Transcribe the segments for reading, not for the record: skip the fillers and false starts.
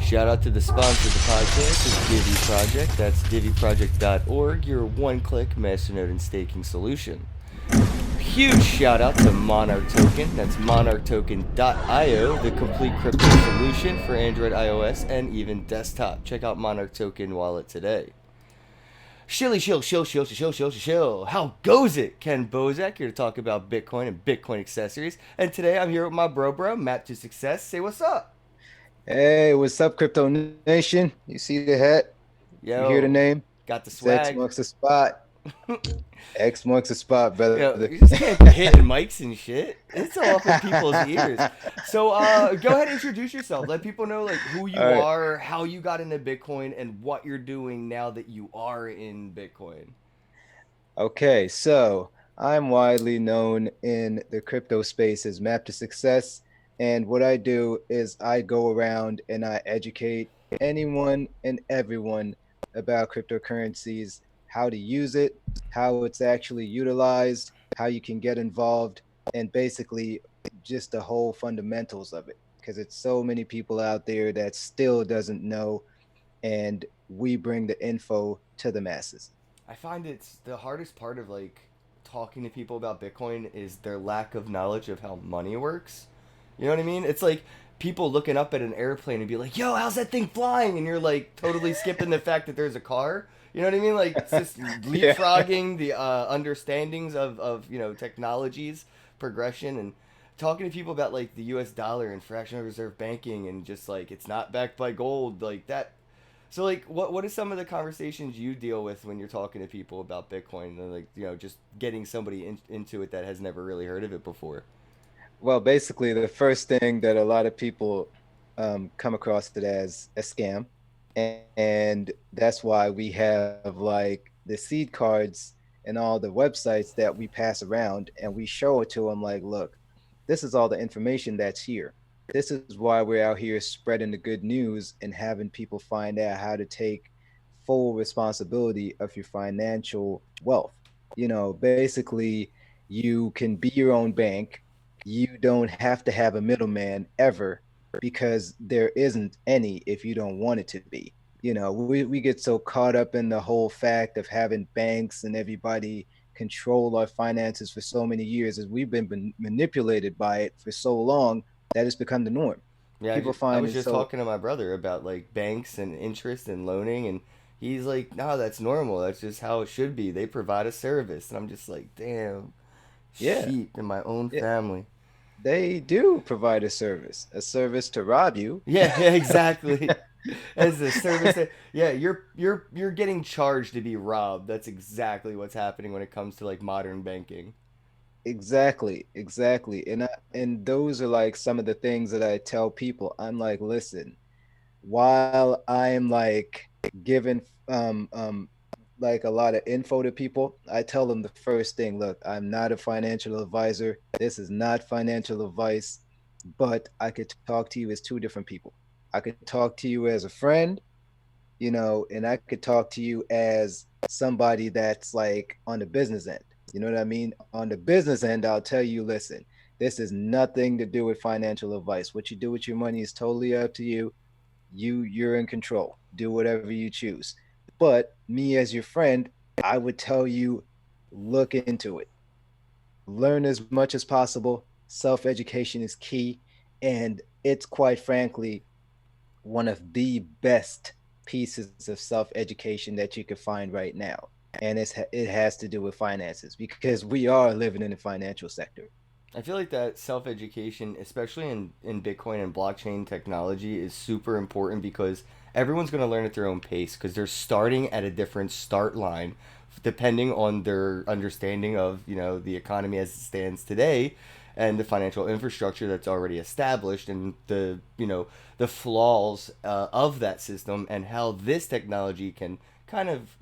Shout out to the sponsor of the podcast, is Divvy Project. That's divvyproject.org, your one-click masternode and staking solution. Huge shout out to Monarch Token. That's monarchtoken.io, the complete crypto solution for Android, iOS, and even desktop. Check out Monarch Token wallet today. Shilly shill shill shill shill shill shill shill. How goes it? Ken Bozak here to talk about Bitcoin and Bitcoin accessories. And today I'm here with my bro, Map to Success. Say what's up. Hey, what's up, Crypto Nation? You see the hat? You hear the Yo, name? got the It's X swag. marks the spot. X marks the spot, brother. You just can't be hitting mics and shit. It's all up in people's ears. So go ahead and introduce yourself. Let people know like who All you right. are, how you got into Bitcoin, and what you're doing now that you are in Bitcoin. Okay, so I'm widely known in the crypto space as Map to Success. And what I do is I go around and I educate anyone and everyone about cryptocurrencies, how to use it, how it's actually utilized, how you can get involved, and basically just the whole fundamentals of it. Because it's so many people out there that still doesn't know, and we bring the info to the masses. I find it's the hardest part of like talking to people about Bitcoin is their lack of knowledge of how money works. You know what I mean? It's like people looking up at an airplane and be like, "Yo, how's that thing flying?" And you're like totally skipping the fact that there's a car. You know what I mean? Like it's just Yeah. leapfrogging the understandings of technologies progression and talking to people about like the U.S. dollar and fractional reserve banking and just like it's not backed by gold like that. So like what are some of the conversations you deal with when you're talking to people about Bitcoin and like just getting somebody into it that has never really heard of it before? Well, basically, the first thing that a lot of people come across it as a scam. And that's why we have like the seed cards and all the websites that we pass around and we show it to them like, look, this is all the information that's here. This is why we're out here spreading the good news and having people find out how to take full responsibility of your financial wealth. Basically, you can be your own bank. You don't have to have a middleman ever because there isn't any if you don't want it to be. We get so caught up in the whole fact of having banks and everybody control our finances for so many years as we've been manipulated by it for so long that it's become the norm. Yeah, People I find was it just so, talking to my brother about like banks and interest and loaning, and he's like, "No, that's normal. That's just how it should be. They provide a service." And I'm just like, "Damn, yeah, sheep in my own yeah, family." they do provide a service to rob you. Yeah, yeah, exactly. As a service that yeah, you're getting charged to be robbed. That's exactly what's happening when it comes to like modern banking. Exactly, exactly. And those are like some of the things that I tell people. I'm like, listen, while I'm like giving like a lot of info to people, I tell them the first thing, look, I'm not a financial advisor. This is not financial advice, but I could talk to you as two different people. I could talk to you as a friend, and I could talk to you as somebody that's like on the business end. You know what I mean? On the business end, I'll tell you, listen, this is nothing to do with financial advice. What you do with your money is totally up to you. You're in control. Do whatever you choose. But me as your friend, I would tell you look into it. Learn as much as possible. Self-education is key, and it's quite frankly one of the best pieces of self-education that you could find right now. And it has to do with finances because we are living in the financial sector. I feel like that self education, especially in Bitcoin and blockchain technology, is super important because everyone's going to learn at their own pace because they're starting at a different start line depending on their understanding of the economy as it stands today and the financial infrastructure that's already established and the flaws of that system and how this technology can kind of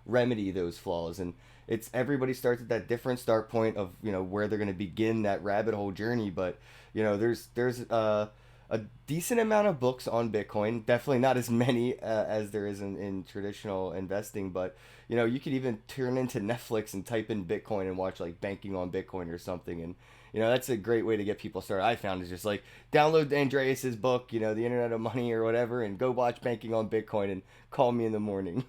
remedy those flaws and it's everybody starts at that different start point of where they're going to begin that rabbit hole journey but there's a decent amount of books on Bitcoin. Definitely not as many as there is in traditional investing, but you could even turn into Netflix and type in Bitcoin and watch like banking on Bitcoin or something, and That's a great way to get people started. I found is just like download Andreas's book, The Internet of Money or whatever, and go watch Banking on Bitcoin and call me in the morning.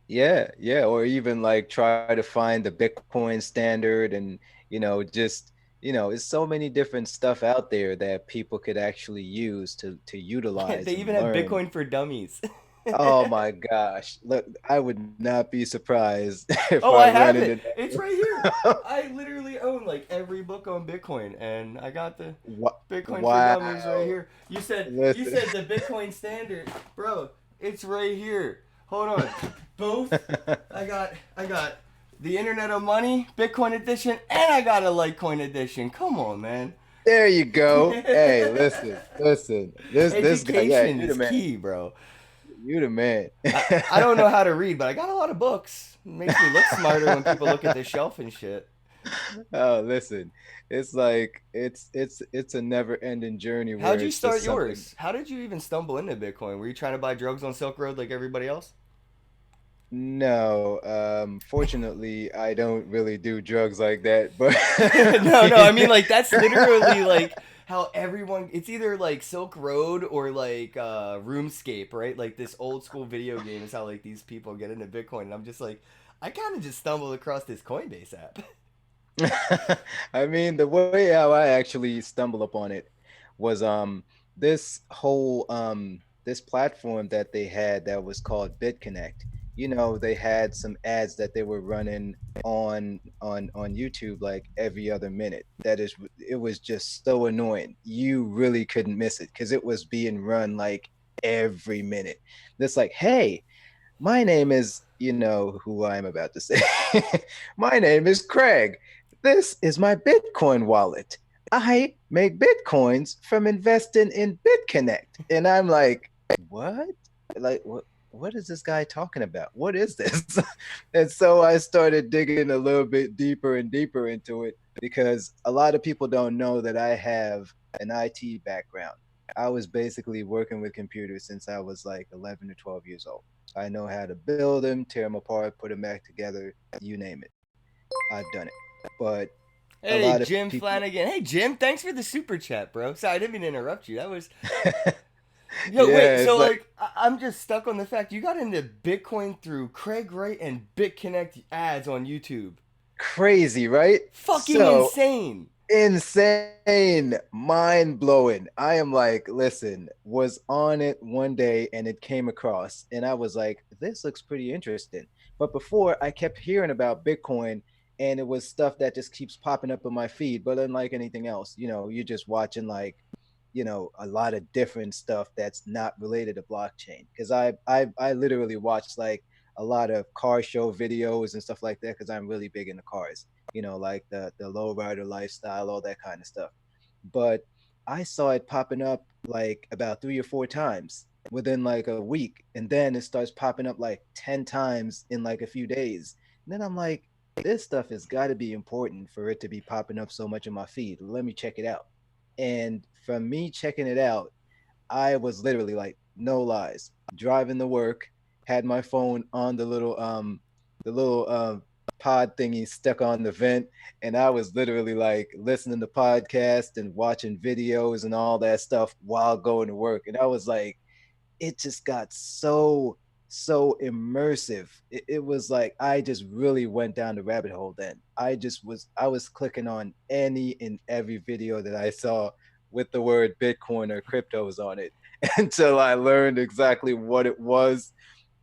Yeah, yeah, or even like try to find the Bitcoin standard and just it's so many different stuff out there that people could actually use to utilize They and even have learn. Bitcoin for Dummies. Oh my gosh. Look, I would not be surprised if Oh, I I run have into it. It's right here. that. I literally own like every book on Bitcoin, and I got the Bitcoin for Dummies right Wow. here. You said Listen. the Bitcoin standard, bro. It's right here. Hold on. Both. I got the Internet of Money Bitcoin edition, and I got a Litecoin edition. Come on, man. There you go. Hey, listen, listen. This guy, yeah, Education you the is man. key, bro. You the man. I don't know how to read, but I got a lot of books. It makes me look smarter when people look at the shelf and shit. Oh, listen. It's like it's a never-ending journey How'd where you it's start just something. yours? How did you even stumble into Bitcoin? Were you trying to buy drugs on Silk Road like everybody else? No, fortunately, I don't really do drugs like that, but No, no, I mean like that's literally like how everyone it's either like Silk Road or like RuneScape, right? Like this old school video game is how like these people get into Bitcoin and I'm just like I kind of just stumbled across this Coinbase app. I mean, the way how I actually stumbled upon it was this whole this platform that they had that was called BitConnect. They had some ads that they were running on YouTube like every other minute. It was just so annoying. You really couldn't miss it because it was being run like every minute. It's like, hey, my name is, who I'm about to say. My name is Craig. This is my Bitcoin wallet. I make Bitcoins from investing in BitConnect. And I'm like, what? Like, what is this guy talking about? What is this? And so I started digging a little bit deeper and deeper into it because a lot of people don't know that I have an IT background. I was basically working with computers since I was like 11 or 12 years old. I know how to build them, tear them apart, put them back together, you name it. I've done it. But a Hey lot of Jim people, Flanagan. Hey Jim, thanks for the super chat, bro. Sorry, I didn't mean to interrupt you. That was Yo, wait, yeah, so it's like like I'm just stuck on the fact you got into Bitcoin through Craig Wright and BitConnect ads on YouTube. crazy, right? Fucking So insane. insane, mind blowing. I am like, listen, was on it one day and it came across, and I was like, this looks pretty interesting. But before, I kept hearing about Bitcoin, and it was stuff that just keeps popping up in my feed. But unlike anything else, you're just watching like, a lot of different stuff that's not related to blockchain. Because I literally watched like a lot of car show videos and stuff like that because I'm really big into cars, like the lowrider lifestyle, all that kind of stuff. But I saw it popping up like about 3 or 4 times within like a week, and then it starts popping up like 10 times in like a few days. And then I'm like, this stuff has got to be important for it to be popping up so much in my feed. Let me check it out. And from me checking it out, I was literally like, no lies, driving to work, had my phone on the little pod thingy stuck on the vent, and I was literally like listening to podcasts and watching videos and all that stuff while going to work. And I was like, it just got so immersive. It was like I just really went down the rabbit hole then. I was clicking on any and every video that I saw with the word Bitcoin or cryptos on it until I learned exactly what it was.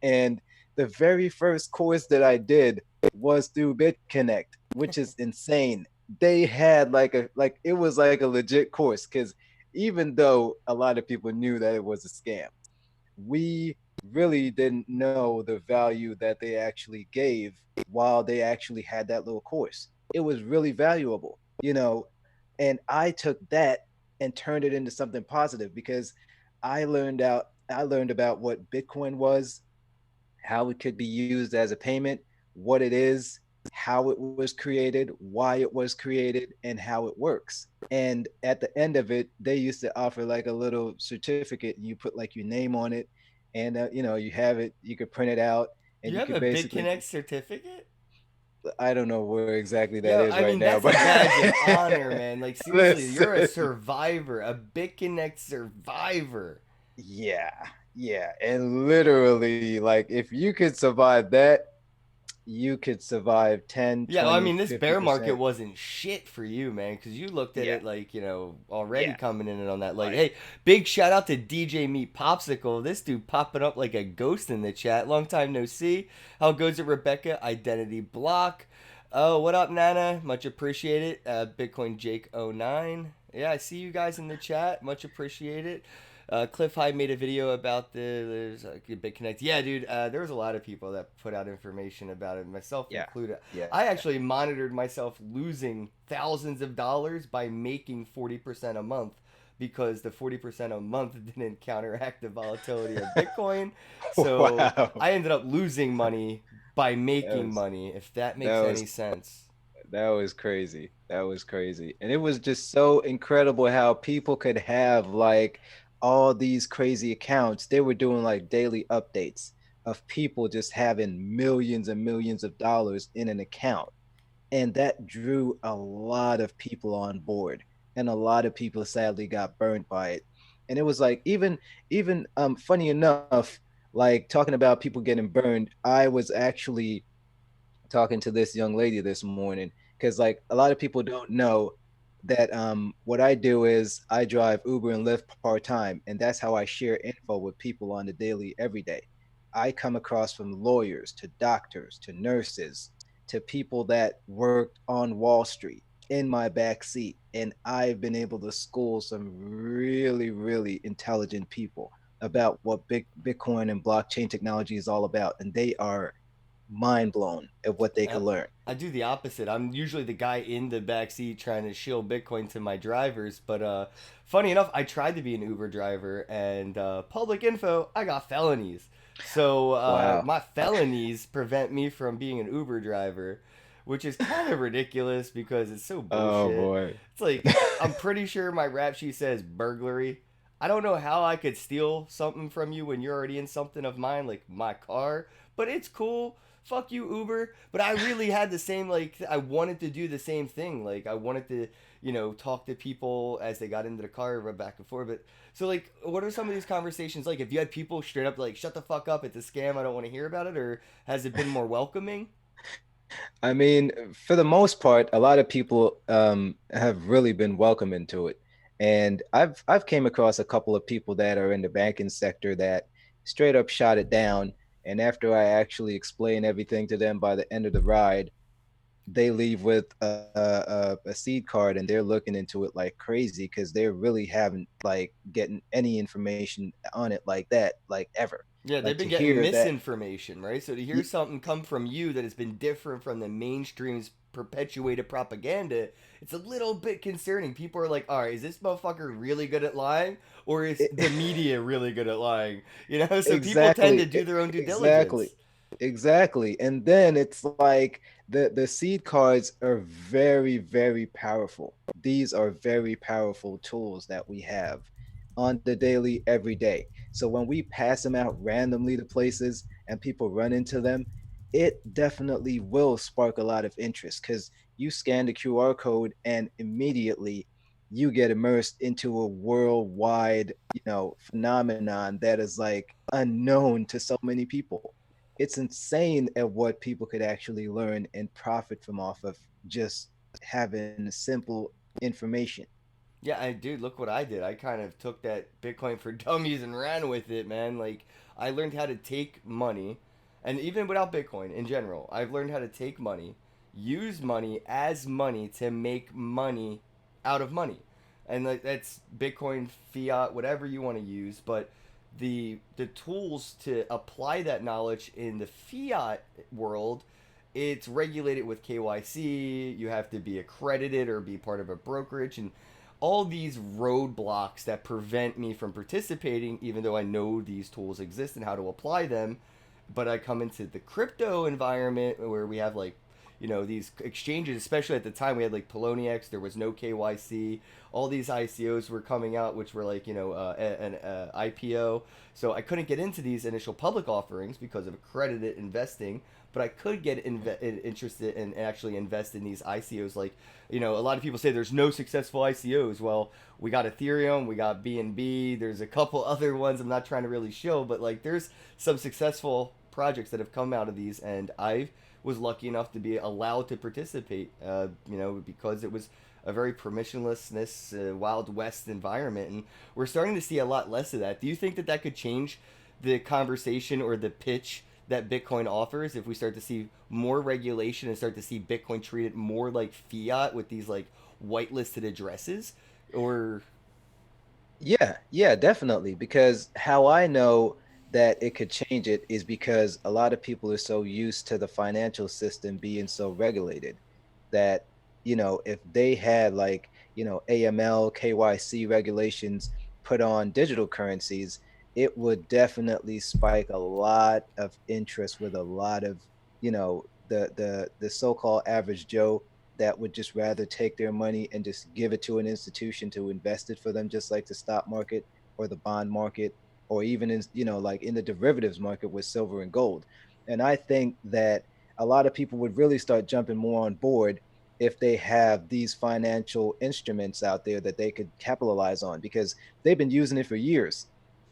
And the very first course that I did was through BitConnect, which is insane. They had like it was like a legit course because even though a lot of people knew that it was a scam, we really didn't know the value that they actually gave while they actually had that little course. It was really valuable. And I took that and turned it into something positive because I learned about what Bitcoin was, how it could be used as a payment, what it is, how it was created, why it was created, and how it works. And at the end of it, they used to offer like a little certificate, and you put like your name on it, and you have it. You could print it out, and You you have could a basically BitConnect certificate? I don't know where exactly that Yo, is I right mean, now, that's a but badge of honor, man. Like, seriously, you're a listen, survivor, a BitConnect survivor. yeah, yeah, and literally, like, if you could survive that, you could survive 10, Yeah, well, I 20, mean, this bear market 50%. wasn't shit for you, man, because you looked at Yeah, it like, already yeah, coming in and on that. Like, like, hey, big shout out to DJ Meat Popsicle. This dude popping up like a ghost in the chat. Long time no see. How goes it, Rebecca? Identity block. Oh, what up, Nana? Much appreciated. Bitcoin Jake '09. Yeah, I see you guys in the chat. Much appreciated. Cliff High made a video about there's BitConnect. Yeah, dude, there was a lot of people that put out information about it, myself yeah, included. yeah. I actually monitored myself losing thousands of dollars by making 40% a month because the 40% a month didn't counteract the volatility of Bitcoin. So Wow, I ended up losing money by that making was money, if that that makes was any sense. that was crazy. That was crazy. And it was just so incredible how people could have like all these crazy accounts. They were doing like daily updates of people just having millions and millions of dollars in an account. And that drew a lot of people on board. And a lot of people sadly got burned by it. And it was like even funny enough, like talking about people getting burned, I was actually talking to this young lady this morning because like a lot of people don't know that what I do is I drive Uber and Lyft part-time, and that's how I share info with people on the daily every day. I come across from lawyers to doctors to nurses to people that worked on Wall Street in my back seat, and I've been able to school some really really intelligent people about what Bitcoin and blockchain technology is all about, and they are mind blown at what they Uh, could learn. I do the opposite. I'm usually the guy in the back seat trying to shill Bitcoin to my drivers. But funny enough, I tried to be an Uber driver, and public info, I got felonies. So Wow. my felonies prevent me from being an Uber driver, which is kind of ridiculous because it's so Oh bullshit. boy. It's like I'm pretty sure my rap sheet says burglary. I don't know how I could steal something from you when you're already in something of mine, like my car, but it's cool. Fuck you, Uber. But I really had the same, like, I wanted to do the same thing. Like, I wanted to, talk to people as they got into the car, run back and forth. But so, like, what are some of these conversations like? If you had people straight up like, shut the fuck up, it's a scam, I don't want to hear about it, or has it been more welcoming? I mean, for the most part, a lot of people have really been welcome into it. And I've came across a couple of people that are in the banking sector that straight up shot it down. And after I actually explain everything to them by the end of the ride, they leave with a seed card and they're looking into it like crazy because they really haven't like getting any information on it like that, like ever. Yeah, they've Like been to getting hear that, misinformation, right? So to hear something come from you that has been different from the mainstream's perpetuated propaganda, it's a little bit concerning. People are like, all right, is this motherfucker really good at lying? Or is the media really good at lying? So people tend to exactly, do their own due exactly, diligence. exactly. And then it's like the seed cards are very, very powerful. These are very powerful tools that we have on the daily, every day. So when we pass them out randomly to places and people run into them, it definitely will spark a lot of interest because you scan the QR code and immediately you get immersed into a worldwide, phenomenon that is like unknown to so many people. It's insane at what people could actually learn and profit from off of just having simple information. Yeah, dude, look what I did. I kind of took that Bitcoin for dummies and ran with it, man. Like, I learned how to take money, and even without Bitcoin in general, I've learned how to take money, use money as money to make money out of money. And like that's Bitcoin, fiat, whatever you want to use, but the tools to apply that knowledge in the fiat world, it's regulated with KYC. You have to be accredited or be part of a brokerage, and all these roadblocks that prevent me from participating, even though I know these tools exist and how to apply them. But I come into the crypto environment where we have like, these exchanges, especially at the time we had like Poloniex, there was no KYC, all these ICOs were coming out, which were like an IPO. So I couldn't get into these initial public offerings because of accredited investing, but I could get interested and actually invest in these ICOs. Like, a lot of people say there's no successful ICOs. Well, we got Ethereum, we got BNB. There's a couple other ones I'm not trying to really show, but like there's some successful projects that have come out of these, and I was lucky enough to be allowed to participate. Because it was a very permissionlessness, wild west environment, and we're starting to see a lot less of that. Do you think that that could change the conversation or the pitch that Bitcoin offers if we start to see more regulation and start to see Bitcoin treated more like fiat with these like whitelisted addresses? Or Yeah, yeah, definitely. Because how I know that it could change it is because a lot of people are so used to the financial system being so regulated that, if they had like, AML, KYC regulations put on digital currencies, it would definitely spike a lot of interest with a lot of, the so-called average Joe that would just rather take their money and just give it to an institution to invest it for them, just like the stock market or the bond market, or even in, like in the derivatives market with silver and gold. And I think that a lot of people would really start jumping more on board if they have these financial instruments out there that they could capitalize on, because they've been using it for years.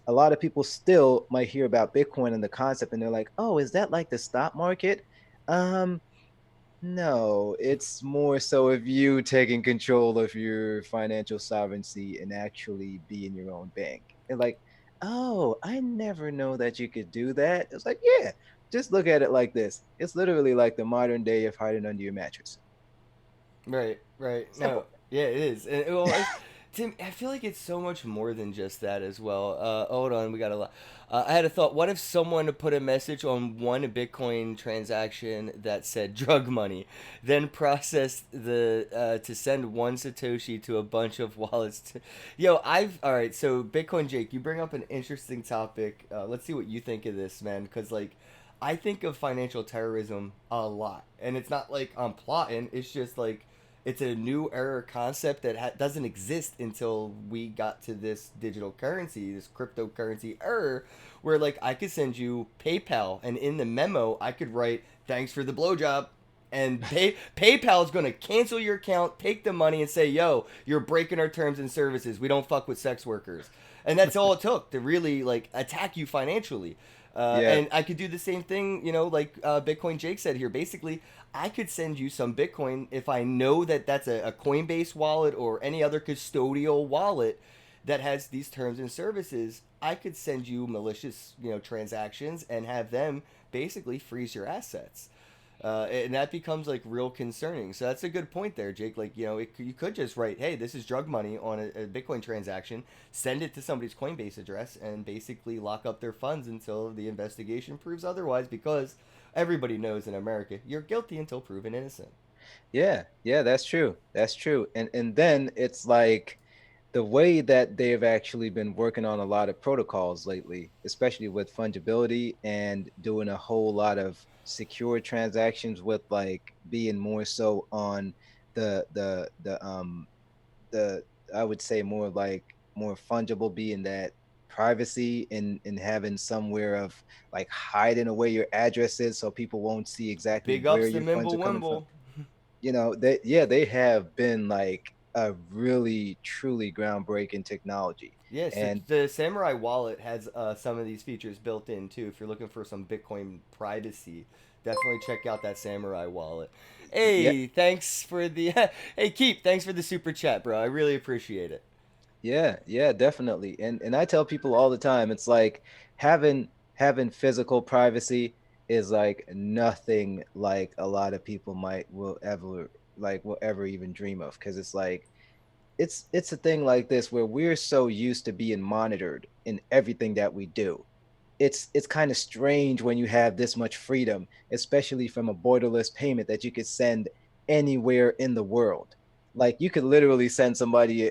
A lot of people still might hear about Bitcoin and the concept and they're like, oh, is that like the stock market? um no, it's more so of you taking control of your financial sovereignty and actually being your own bank. And like, oh, I never know that you could do that. It's like, yeah, just look at it like this. It's literally like the modern day of hiding under your mattress. right, right. No, Simple. yeah, it is. And well, Tim, I feel like it's so much more than just that as well. Hold on, we got a lot. I had a thought. What if someone put a message on one Bitcoin transaction that said drug money, then processed the to send one satoshi to a bunch of wallets? All right. So Bitcoin Jake, you bring up an interesting topic. Let's see what you think of this, man. Because like, I think of financial terrorism a lot, and it's not like I'm plotting. It's just like it's a new era concept that doesn't exist until we got to this digital currency, this cryptocurrency era, where like I could send you PayPal, and in the memo I could write "Thanks for the blowjob," and PayPal is gonna cancel your account, take the money, and say, "Yo, you're breaking our terms and services. We don't fuck with sex workers." And that's all it took to really like attack you financially. Yeah, And I could do the same thing, like Bitcoin Jake said here. Basically, I could send you some Bitcoin if I know that that's a Coinbase wallet or any other custodial wallet that has these terms and services. I could send you malicious, transactions and have them basically freeze your assets. And that becomes like real concerning. So that's a good point there, Jake. Like, you could just write, "Hey, this is drug money" on a Bitcoin transaction, send it to somebody's Coinbase address, and basically lock up their funds until the investigation proves otherwise. Because everybody knows in America, you're guilty until proven innocent. yeah, yeah, that's true. That's true. And then it's like the way that they've actually been working on a lot of protocols lately, especially with fungibility and doing a whole lot of secure transactions, with like being more so on the I would say more like more fungible, being that privacy and having somewhere of like hiding away your addresses so people won't see exactly Big where ups to your funds are Mimble coming from. Wimble. They, yeah, they have been like a really truly groundbreaking technology. Yes, And the Samurai Wallet has some of these features built in too. If you're looking for some Bitcoin privacy, definitely check out that Samurai Wallet. yeah, Hey, thanks for the hey Keep, thanks for the super chat, bro. I really appreciate it. yeah, yeah, definitely. And I tell people all the time, it's like having physical privacy is like nothing like a lot of people might will ever even dream of, because it's like it's a thing like this where we're so used to being monitored in everything that we do. It's kind of strange when you have this much freedom, especially from a borderless payment that you could send anywhere in the world. Like you could literally send somebody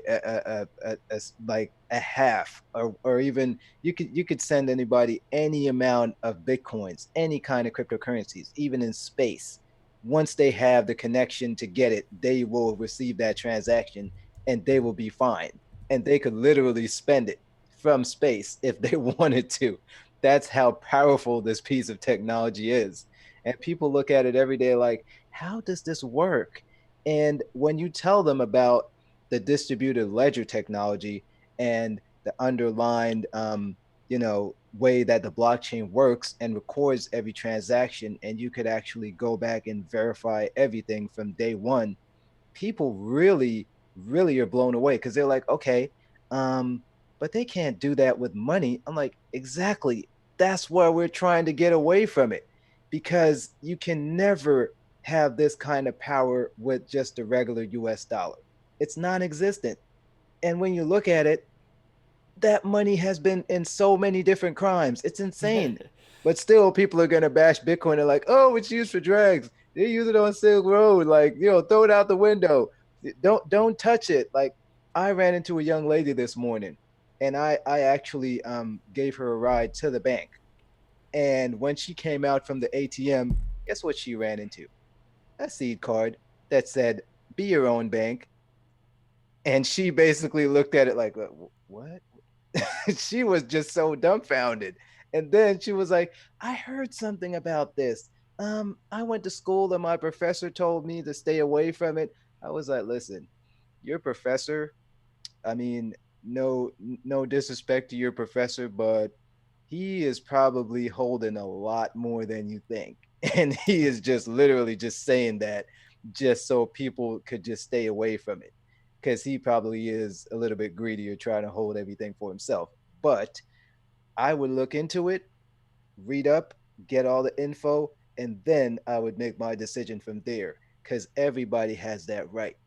like a half, or even you could send anybody any amount of bitcoins, any kind of cryptocurrencies, even in space. once they have the connection to get it, they will receive that transaction and they will be fine. And they could literally spend it from space if they wanted to. That's how powerful this piece of technology is. And people look at it every day like, how does this work? And when you tell them about the distributed ledger technology and the underlined way that the blockchain works and records every transaction, and you could actually go back and verify everything from day one, people really are blown away because they're like, okay, um, but they can't do that with money. I'm like, exactly. That's why we're trying to get away from it, because you can never have this kind of power with just a regular US dollar. It's non-existent. And when you look at it, that money has been in so many different crimes. It's insane. But still, people are gonna bash Bitcoin. They're like, "Oh, it's used for drugs. They use it on Silk Road. Like, throw it out the window. Don't touch it." Like, I ran into a young lady this morning, and I actually gave her a ride to the bank. And when she came out from the ATM, guess what she ran into? A seed card that said, "Be your own bank." And she basically looked at it like, "What?" She was just so dumbfounded. And then she was like, I heard something about this. I went to school and my professor told me to stay away from it. I was like, listen, your professor, I mean, no disrespect to your professor, but he is probably holding a lot more than you think. And he is just literally just saying that just so people could just stay away from it. Because he probably is a little bit greedy or trying to hold everything for himself. But I would look into it, read up, get all the info, and then I would make my decision from there. Because everybody has that right.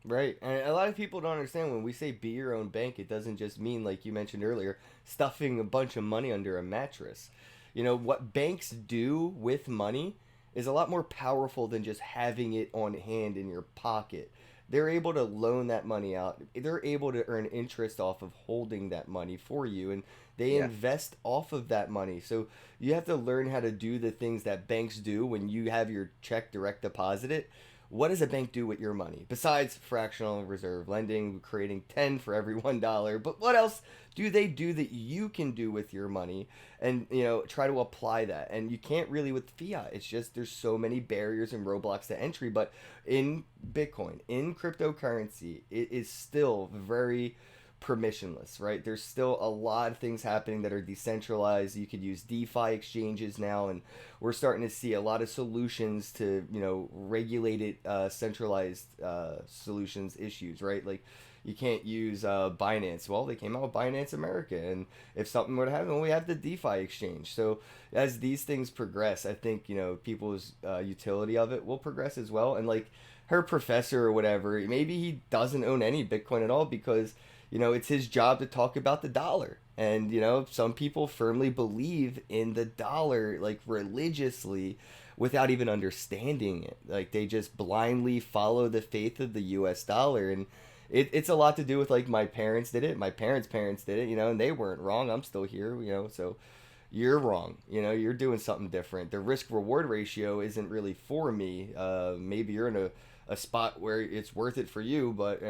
Right. And a lot of people don't understand when we say be your own bank, it doesn't just mean, like you mentioned earlier, stuffing a bunch of money under a mattress. You know, what banks do with money is a lot more powerful than just having it on hand in your pocket. They're able to loan that money out. They're able to earn interest off of holding that money for you, and they Yeah. invest off of that money. So you have to learn how to do the things that banks do when you have your check direct deposited. What does a bank do with your money besides fractional reserve lending, creating 10 for every $1? But what else do they do that you can do with your money, and try to apply that? And you can't really with fiat. It's just there's so many barriers and roadblocks to entry. But in Bitcoin, in cryptocurrency, it is still very permissionless, right? There's still a lot of things happening that are decentralized. You could use DeFi exchanges now, and we're starting to see a lot of solutions to regulated centralized solutions issues, right? Like you can't use Binance. Well, they came out with Binance America, and if something were to happen, well, we have the DeFi exchange. So as these things progress, I think people's utility of it will progress as well. And like her professor or whatever, maybe he doesn't own any Bitcoin at all because it's his job to talk about the dollar. And, some people firmly believe in the dollar, like religiously, without even understanding it. Like they just blindly follow the faith of the US dollar. And it's a lot to do with like my parents did it. My parents did it, and they weren't wrong. I'm still here, so you're wrong. You're doing something different. The risk reward ratio isn't really for me. Maybe you're in a spot where it's worth it for you, but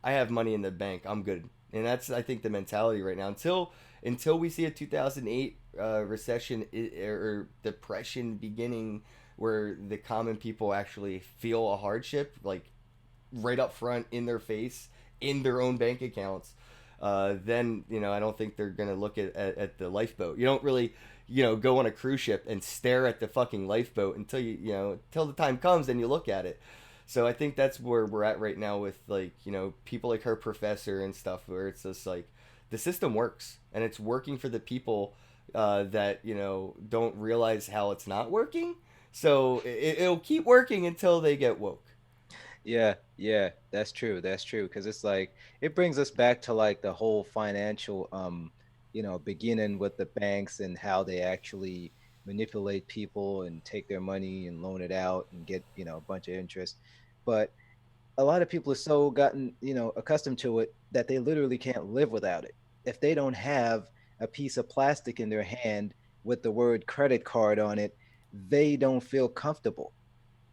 I have money in the bank. I'm good, and that's I think the mentality right now. Until we see a 2008 recession or depression beginning, where the common people actually feel a hardship, like right up front in their face in their own bank accounts, then I don't think they're gonna look at the lifeboat. You don't really go on a cruise ship and stare at the fucking lifeboat until until the time comes and you look at it. So I think that's where we're at right now with like people like her professor and stuff, where it's just like the system works and it's working for the people that don't realize how it's not working. So it'll keep working until they get woke. Yeah, yeah, that's true. That's true. Because it's like it brings us back to like the whole financial, beginning with the banks and how they actually manipulate people and take their money and loan it out and get, a bunch of interest. But a lot of people are so gotten, accustomed to it that they literally can't live without it. If they don't have a piece of plastic in their hand with the word credit card on it, they don't feel comfortable.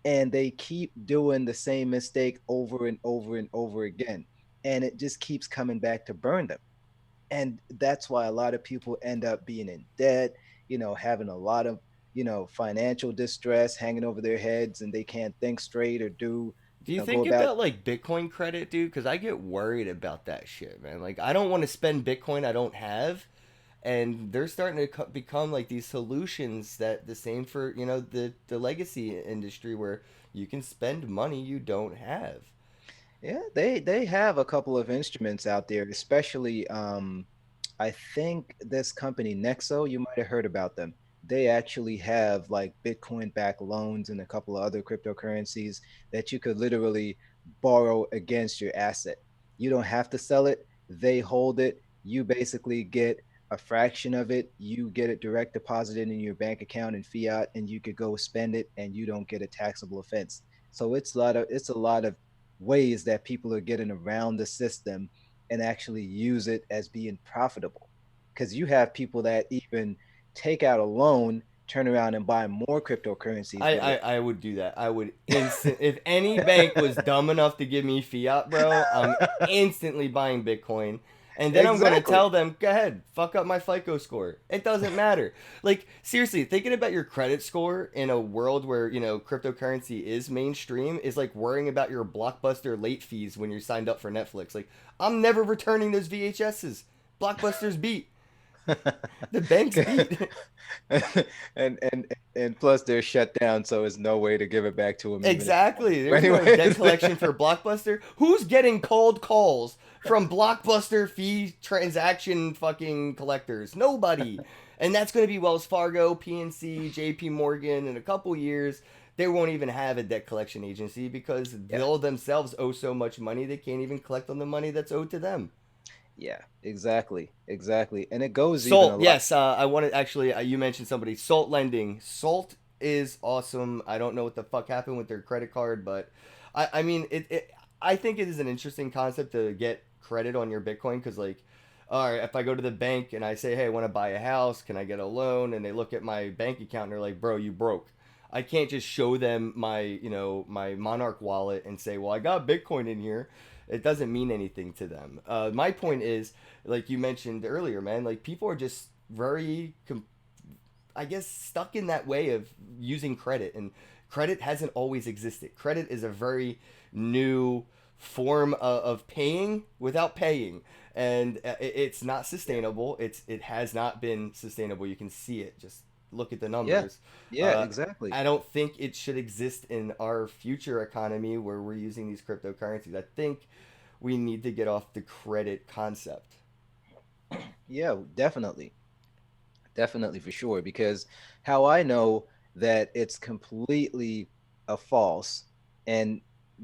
and they keep doing the same mistake over and over and over again. And it just keeps coming back to burn them. And that's why a lot of people end up being in debt, having a lot of, financial distress hanging over their heads, and they can't think straight or Do you go think about. about like Bitcoin credit, dude? Because I get worried about that shit, man. Like, I don't want to spend Bitcoin I don't have, and they're starting to become like these solutions that the same for the legacy industry where you can spend money you don't have. Yeah, they have a couple of instruments out there, especially I think this company Nexo, you might have heard about them. They actually have like Bitcoin backed loans and a couple of other cryptocurrencies that you could literally borrow against your asset. You don't have to sell it, they hold it. You basically get a fraction of it, you get it direct deposited in your bank account in fiat, and you could go spend it and you don't get a taxable offense. So it's a lot of ways that people are getting around the system and actually use it as being profitable. Because you have people that even take out a loan, turn around and buy more cryptocurrencies I, with I, it. I would do that. I would instant if any bank was dumb enough to give me fiat, bro, I'm instantly buying Bitcoin. And then I'm gonna Exactly. tell them, go ahead, fuck up my FICO score. It doesn't matter. Like, seriously, thinking about your credit score in a world where, cryptocurrency is mainstream is like worrying about your Blockbuster late fees when you're signed up for Netflix. Like, I'm never returning those VHSs. Blockbuster's beat. The banks beat. and plus they're shut down, so there's no way to give it back to them even if you wanted Exactly. to. There's no debt Anyways. collection for Blockbuster. Who's getting cold calls from Blockbuster fee transaction fucking collectors? Nobody. And that's going to be Wells Fargo, PNC, JP Morgan in a couple years. They won't even have a debt collection agency because Yeah. they'll themselves owe so much money they can't even collect on the money that's owed to them. Yeah, exactly. Exactly. And it goes even a Salt, lot. yes. I wanted actually. You mentioned somebody. Salt lending. Salt is awesome. I don't know what the fuck happened with their credit card, but I mean it. I think it is an interesting concept to get credit on your Bitcoin because like, all right, if I go to the bank and I say, hey, I want to buy a house, can I get a loan? And they look at my bank account and they're like, bro, you broke. I can't just show them my Monarch wallet and say, well, I got Bitcoin in here. It doesn't mean anything to them. My point is, like you mentioned earlier, man, like people are just very, I guess, stuck in that way of using credit, and credit hasn't always existed. Credit is a very new form of paying without paying, and it's not Yeah. sustainable. It has not been sustainable. You can see it. Just look at the Yeah. numbers. Yeah, Uh, exactly. I don't think it should exist in our future economy where we're using these cryptocurrencies. I think we need to get off the credit concept. Yeah, definitely. Definitely for sure. Because how I know that it's completely a false and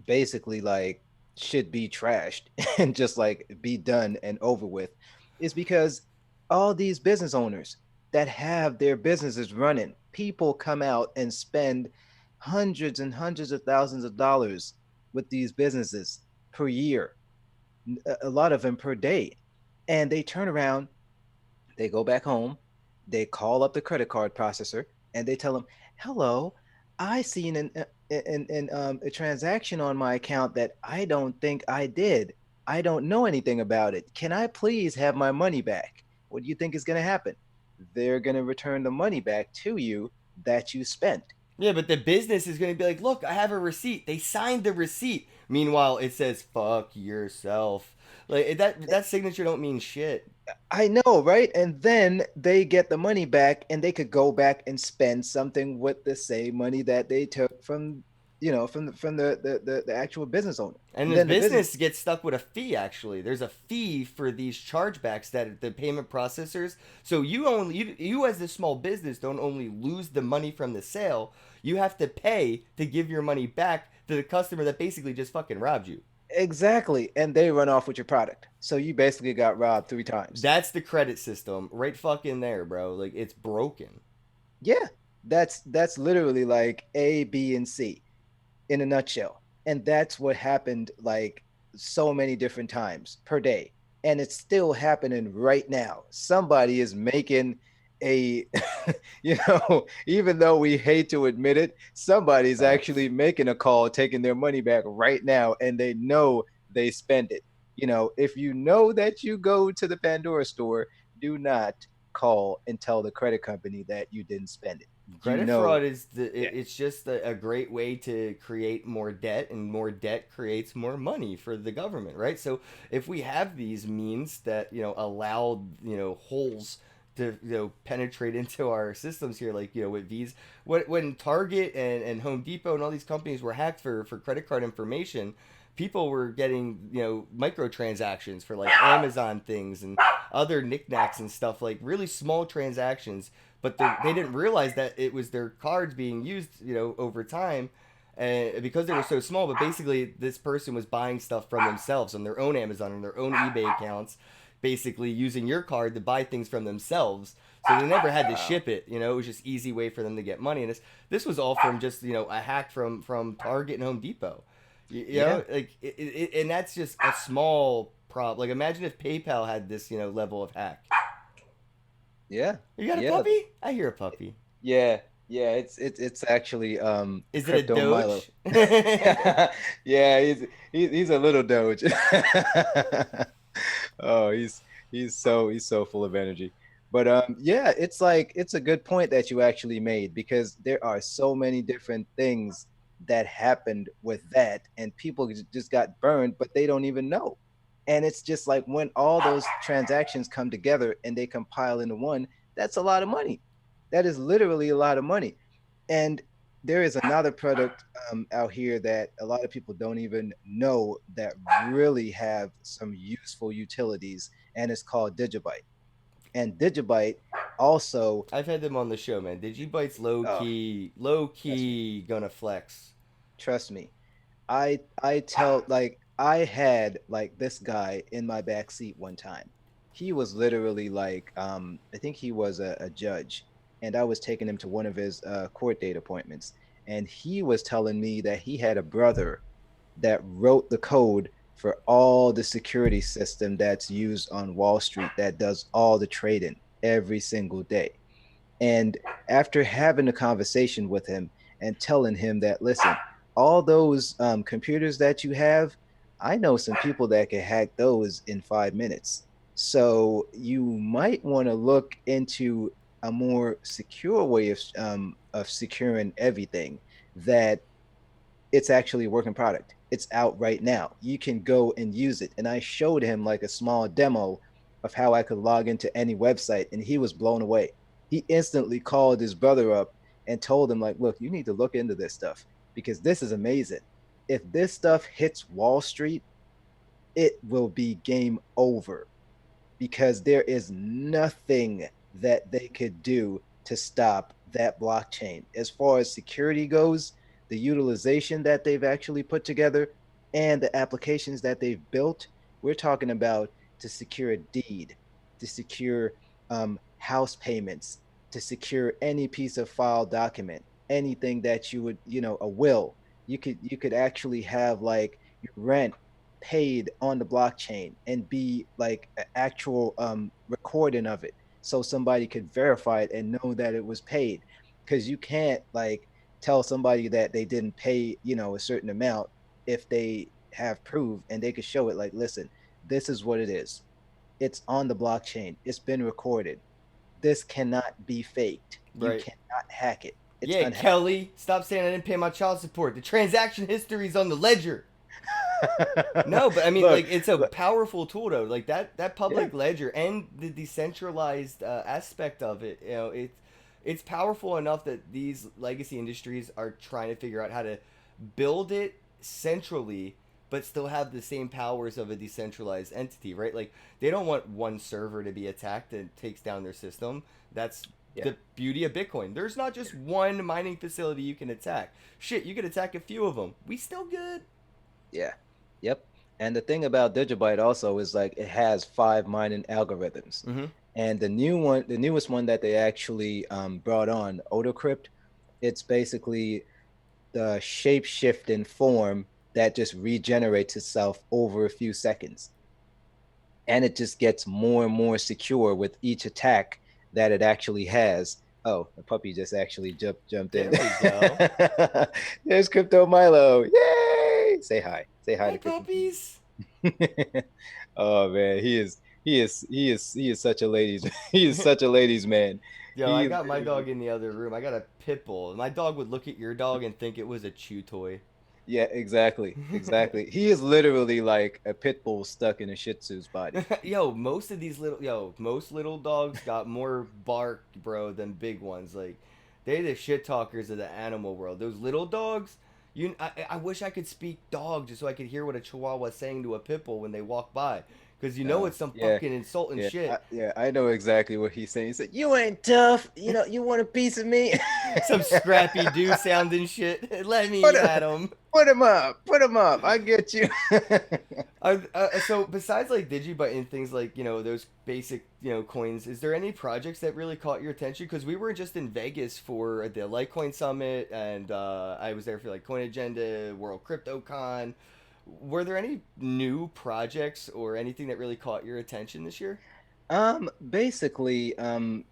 basically like should be trashed and just like be done and over with is because all these business owners that have their businesses running, people come out and spend hundreds and hundreds of thousands of dollars with these businesses per year, a lot of them per day. And they turn around, they go back home, they call up the credit card processor, and they tell them, "Hello, I seen a transaction on my account that I don't think I did. I don't know anything about it. Can I please have my money back?" What do you think is going to happen? They're going to return the money back to you that you spent. Yeah, but the business is going to be like, look, I have a receipt. They signed the receipt. Meanwhile, it says "fuck yourself." Like that signature don't mean shit. I know, right? And then they get the money back and they could go back and spend something with the same money that they took from, from the actual business owner. And And the then the business. business gets stuck with a fee. Actually, there's a fee for these chargebacks that the payment processors. So you as a small business don't only lose the money from the sale. You have to pay to give your money back to the customer that basically just fucking robbed you. Exactly. And they run off with your product. So you basically got robbed three times. That's the credit system right fucking there, bro. Like it's broken. Yeah. That's literally like A, B, and C in a nutshell. And that's what happened like so many different times per day. And it's still happening right now. Somebody is making a even though we hate to admit it, somebody's actually Facts. making a call, taking their money back right now, and they know they spend it. If you know that you go to the Pandora store, do not call and tell the credit company that you didn't spend it. You Credit know, fraud is yeah, it's just a great way to create more debt, and more debt creates more money for the government, right? So if we have these means that allow holes to penetrate into our systems here, like with these, when Target and Home Depot and all these companies were hacked for credit card information, people were getting microtransactions for like Amazon things and other knickknacks and stuff, like really small transactions, but they didn't realize that it was their cards being used, over time, and because they were so small. But basically, this person was buying stuff from themselves on their own Amazon and their own eBay accounts, basically using your card to buy things from themselves. So they never had to wow, ship it. It was just easy way for them to get money. And this was all from just a hack from Target and Home Depot. yeah, Like and that's just a small problem. Like imagine if PayPal had this level of hack. yeah, You got a yeah, puppy? I hear a puppy. yeah, yeah. It's actually Is it a crypto Milo. Doge? Yeah, he's a little Doge. Oh, he's so full of energy. But yeah, it's like it's a good point that you actually made, because there are so many different things that happened with that, and people just got burned, but they don't even know. And it's just like when all those transactions come together and they compile into one, that's a lot of money. That is literally a lot of money. And there is another product out here that a lot of people don't even know that really have some useful utilities, and it's called Digibyte. And Digibyte also, I've had them on the show, man. Digibyte's oh, low trust me, key gonna flex. trust me. I tell like I had like this guy in my back seat one time. He was literally like I think he was a judge, and I was taking him to one of his court date appointments, and he was telling me that he had a brother that wrote the code for all the security system that's used on Wall Street, that does all the trading every single day. And after having a conversation with him and telling him that, listen, all those computers that you have, I know some people that can hack those in 5 minutes. So you might want to look into a more secure way of securing everything, that it's actually a working product. It's out right now. You can go and use it. And I showed him like a small demo of how I could log into any website, and he was blown away. He instantly called his brother up and told him, like, look, you need to look into this stuff, because this is amazing. If this stuff hits Wall Street, it will be game over, because there is nothing that they could do to stop that blockchain. As far as security goes, the utilization that they've actually put together and the applications that they've built, we're talking about to secure a deed, to secure house payments, to secure any piece of file document, anything that you would, a will. You could actually have like your rent paid on the blockchain and be like an actual recording of it, so somebody could verify it and know that it was paid, because you can't like tell somebody that they didn't pay a certain amount if they have proof and they could show it, like, listen, this is what it is, it's on the blockchain, it's been recorded, this cannot be faked, you Right. cannot hack it, it's Yeah, unhackable. Kelly, stop saying I didn't pay my child support. The transaction history's on the ledger. No, but I mean, Look, like, it's a look, powerful tool, though. Like that yeah, public ledger and the decentralized aspect of it. It's powerful enough that these legacy industries are trying to figure out how to build it centrally, but still have the same powers of a decentralized entity, right? Like they don't want one server to be attacked and takes down their system. That's yeah, the beauty of Bitcoin. There's not just one mining facility you can attack. Shit, you could attack a few of them. We still good. yeah, yep. And the thing about Digibyte also is like it has five mining algorithms. Mm-hmm. And the newest one that they actually brought on, AutoCrypt, it's basically the shape shifting form that just regenerates itself over a few seconds. And it just gets more and more secure with each attack that it actually has. Oh, the puppy just actually jumped in. There we go. There's Crypto Milo. Yay! Say hi. Say hi Hi, to Crypto puppies. Milo. Oh man, he is such a ladies he is such a ladies man. Yo, I He got my literally dog in the other room. I got a pit bull. My dog would look at your dog and think it was a chew toy. Yeah, exactly. Exactly. He is literally like a pit bull stuck in a Shih Tzu's body. Most little dogs got more bark, bro, than big ones. Like, they the shit talkers of the animal world. Those little dogs, I wish I could speak dog just so I could hear what a Chihuahua's saying to a pit bull when they walk by, because it's some Yeah. fucking insulting shit. Yeah, I know exactly what he's saying. He said, "You ain't tough. You want a piece of me? Some scrappy do sounding shit. Let Put me him, at him. put him up. Put him up. I get you." So besides like Digibut and things like those basic coins, is there any projects that really caught your attention? Because we were just in Vegas for the Litecoin Summit, and I was there for like Coin Agenda, World Crypto Con. Were there any new projects or anything that really caught your attention this year? Basically, I'm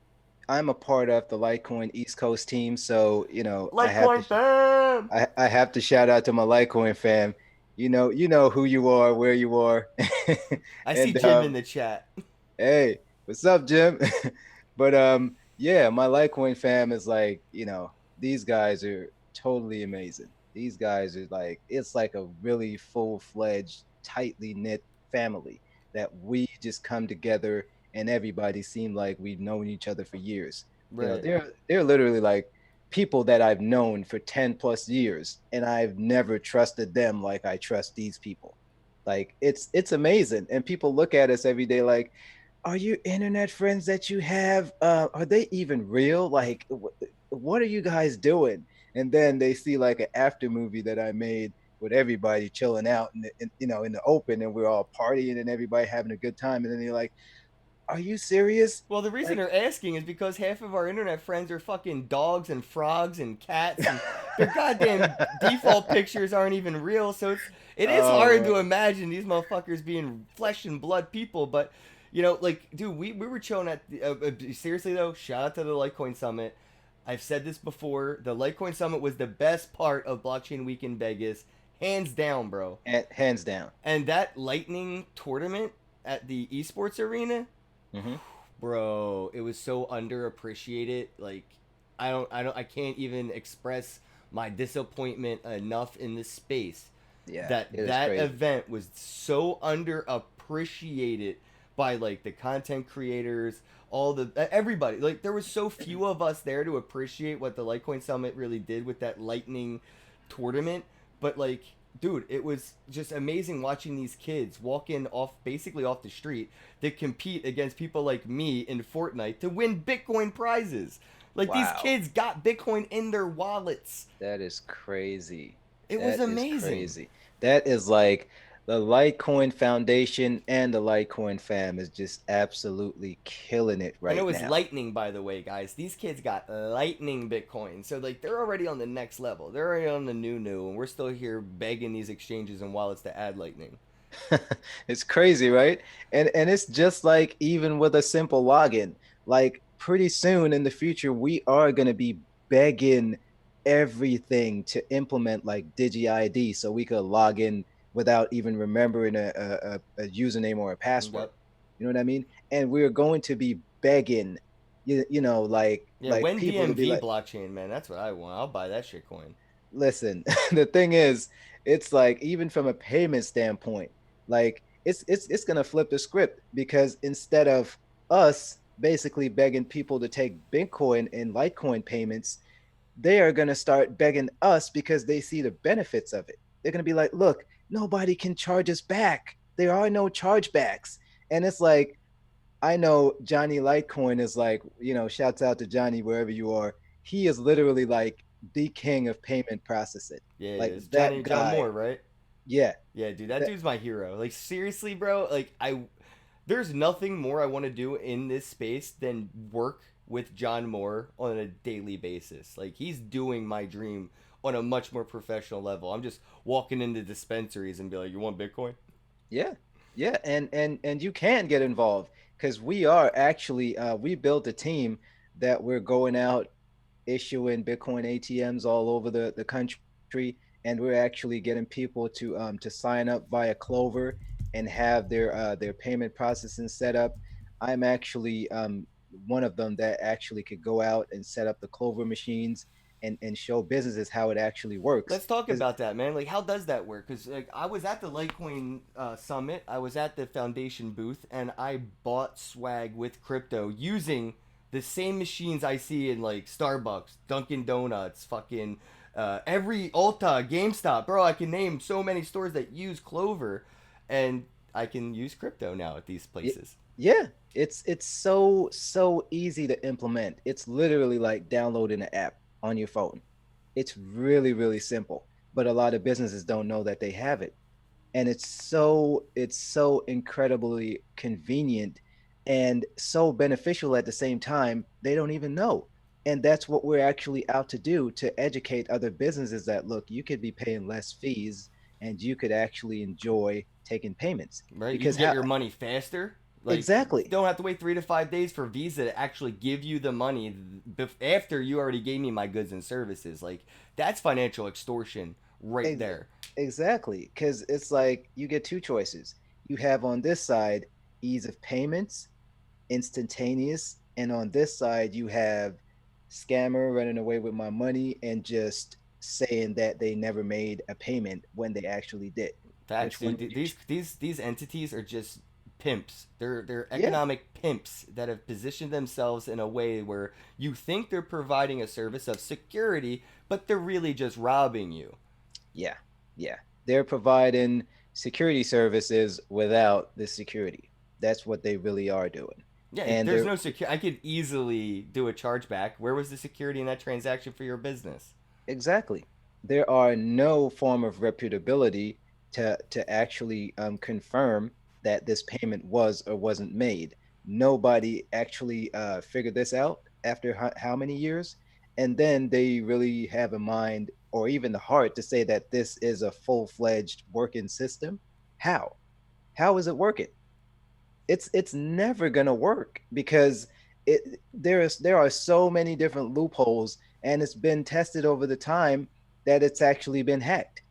a part of the Litecoin East Coast team, so Litecoin fam. I have to shout out to my Litecoin fam. You know who you are, where you are, I see and Jim in the chat. hey, what's up, Jim? But yeah, my Litecoin fam is like, these guys are totally amazing. These guys are like, it's like a really full-fledged, tightly knit family that we just come together and everybody seem like we've known each other for years. Right. They're literally like people that I've known for 10 plus years, and I've never trusted them like I trust these people. Like it's amazing. And people look at us every day like, are you internet friends that you have? Are they even real? Like, what are you guys doing? And then they see like an after movie that I made with everybody chilling out in the open, and we're all partying and everybody having a good time. And then they're like, "Are you serious?" Well, the reason Like, they're asking is because half of our internet friends are fucking dogs and frogs and cats, and their goddamn default pictures aren't even real. So it is oh hard to man, imagine these motherfuckers being flesh and blood people. But like, dude, we were chilling at seriously though. Shout out to the Litecoin Summit. I've said this before. The Litecoin Summit was the best part of Blockchain Week in Vegas, hands down, bro. hands down. And that Lightning tournament at the esports arena, Hmm. bro, it was so underappreciated. Like, I can't even express my disappointment enough in this space Yeah, that it is that crazy. event was so underappreciated by like the content creators, all the everybody. Like, there was so few of us there to appreciate what the Litecoin Summit really did with that Lightning tournament. But like, dude, it was just amazing watching these kids walk in basically off the street to compete against people like me in Fortnite to win Bitcoin prizes. Like, these Wow. kids got Bitcoin in their wallets. That is crazy. It was That is amazing. crazy. That is like the Litecoin Foundation and the Litecoin fam is just absolutely killing it And it right was now. lightning, by the way, guys. These kids got lightning Bitcoin. So, like, they're already on the next level. They're already on the new, and we're still here begging these exchanges and wallets to add lightning. It's crazy, right? And it's just like even with a simple login, like pretty soon in the future, we are going to be begging everything to implement like Digi ID so we could log in without even remembering a username or a password. Yep. You know what I mean? And we're going to be begging, like Yeah, when people to be DMV like, blockchain, man, that's what I want. I'll buy that shit coin. listen, the thing is, it's like even from a payment standpoint, like it's gonna flip the script because instead of us basically begging people to take Bitcoin and Litecoin payments, they are gonna start begging us because they see the benefits of it. They're gonna be like, look, nobody can charge us back. There are no chargebacks. And it's like, I know Johnny Litecoin is like, shouts out to Johnny wherever you are. He is literally like the king of payment processing. Yeah, Like it's that John guy. Moore, right? Yeah. Yeah, dude, that That, dude's my hero. Like, seriously, bro. Like, there's nothing more I want to do in this space than work with John Moore on a daily basis. Like, he's doing my dream on a much more professional level. I'm just walking into dispensaries and be like, "You want Bitcoin?" yeah. Yeah. And you can get involved. because we are actually we built a team that we're going out issuing Bitcoin ATMs all over the country, and we're actually getting people to sign up via Clover and have their payment processing set up. I'm actually one of them that actually could go out and set up the Clover machines and show businesses how it actually works. Let's talk Because about that, man. Like, how does that work? Because like, I was at the Litecoin summit, I was at the Foundation booth, and I bought swag with crypto using the same machines I see in like Starbucks, Dunkin' Donuts, fucking every Ulta, GameStop, bro. I can name so many stores that use Clover, and I can use crypto now at these places. yeah, it's so easy to implement. It's literally like downloading an app on your phone. It's really simple, but a lot of businesses don't know that they have it. And it's so incredibly convenient and so beneficial at the same time, they don't even know. And that's what we're actually out to do, to educate other businesses that look, you could be paying less fees and you could actually enjoy taking payments. Right? You can Because get how your money faster. Like, you exactly. don't have to wait 3 to 5 days for Visa to actually give you the money after you already gave me my goods and services. Like, that's financial extortion right Ex- there. Exactly, because it's like you get two choices. You have on this side ease of payments, instantaneous, and on this side you have scammer running away with my money and just saying that they never made a payment when they actually did. Facts, Which one dude. would you These entities are just pimps. They're Yeah, economic pimps that have positioned themselves in a way where you think they're providing a service of security, but they're really just robbing you. yeah, yeah. They're providing security services without the security. That's what they really are doing. Yeah, And there's they're no secure. I could easily do a chargeback. Where was the security in that transaction for your business? Exactly. There are no form of reputability to actually confirm that this payment was or wasn't made. Nobody actually figured this out after how many years, and then they really have a mind or even the heart to say that this is a full-fledged working system. How? How is it working? It's never gonna work because there are so many different loopholes, and it's been tested over the time that it's actually been hacked.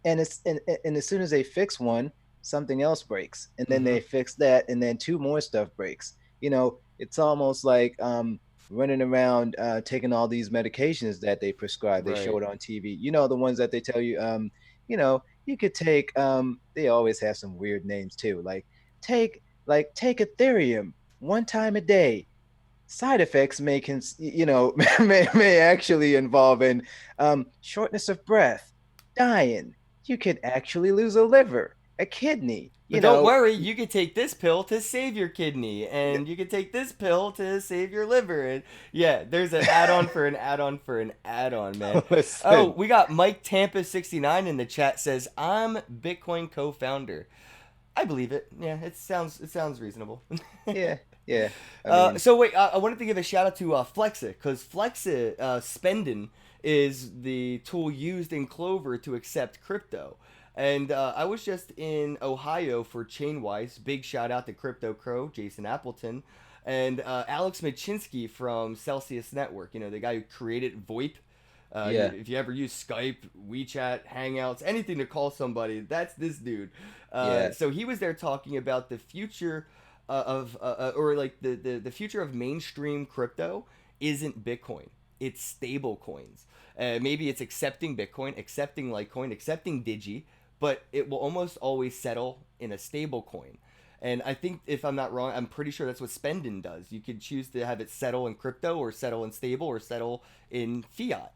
And as soon as they fix one, something else breaks, and then Mm-hmm. they fix that, and then two more stuff breaks. It's almost like running around taking all these medications that they prescribe. They show Right. it on TV. The ones that they tell you, you could take. They always have some weird names too, take take Ethereum 1 time a day. Side effects may actually involve in shortness of breath, dying. You could actually lose a liver, a kidney. But don't worry, you could take this pill to save your kidney, and you could take this pill to save your liver. And yeah, there's an add-on for an add-on for an add-on, man. Oh, Listen, we got Mike Tampa 69 in the chat says, "I'm Bitcoin co-founder." I believe it. Yeah, it sounds reasonable. yeah, yeah. I mean, So wait, I wanted to give a shout out to Flexa because Flexa Spendin is the tool used in Clover to accept crypto. And I was just in Ohio for Chainwise. Big shout out to Crypto Crow, Jason Appleton, and Alex Machinsky from Celsius Network. You know, the guy who created VoIP. yeah, If you ever use Skype, WeChat, Hangouts, anything to call somebody, that's this dude. yeah, So he was there talking about the future or like the future of mainstream crypto isn't Bitcoin. It's stable coins. Maybe it's accepting Bitcoin, accepting Litecoin, accepting Digi, but it will almost always settle in a stable coin. And I think if I'm not wrong, I'm pretty sure that's what Spendin does. You could choose to have it settle in crypto or settle in stable or settle in fiat.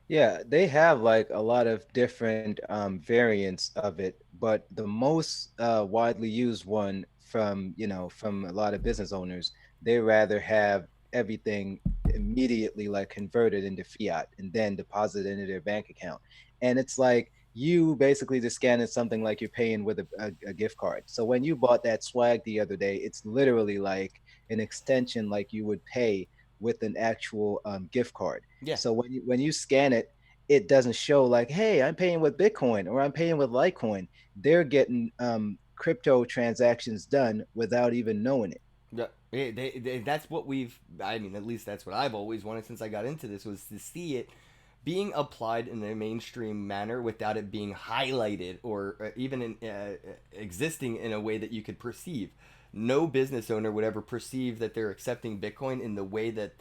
yeah. They have like a lot of different variants of it, but the most widely used one from a lot of business owners, they rather have everything immediately like converted into fiat and then deposited into their bank account. And it's like you basically just scanning something like you're paying with a gift card. So when you bought that swag the other day, it's literally like an extension like you would pay with an actual gift card. Yeah. So when you scan it, it doesn't show like, hey, I'm paying with Bitcoin or I'm paying with Litecoin. They're getting crypto transactions done without even knowing it. Yeah, that's what we've. I mean, at least that's what I've always wanted since I got into this, was to see it being applied in a mainstream manner without it being highlighted or even existing in a way that you could perceive. No business owner would ever perceive that they're accepting Bitcoin in the way that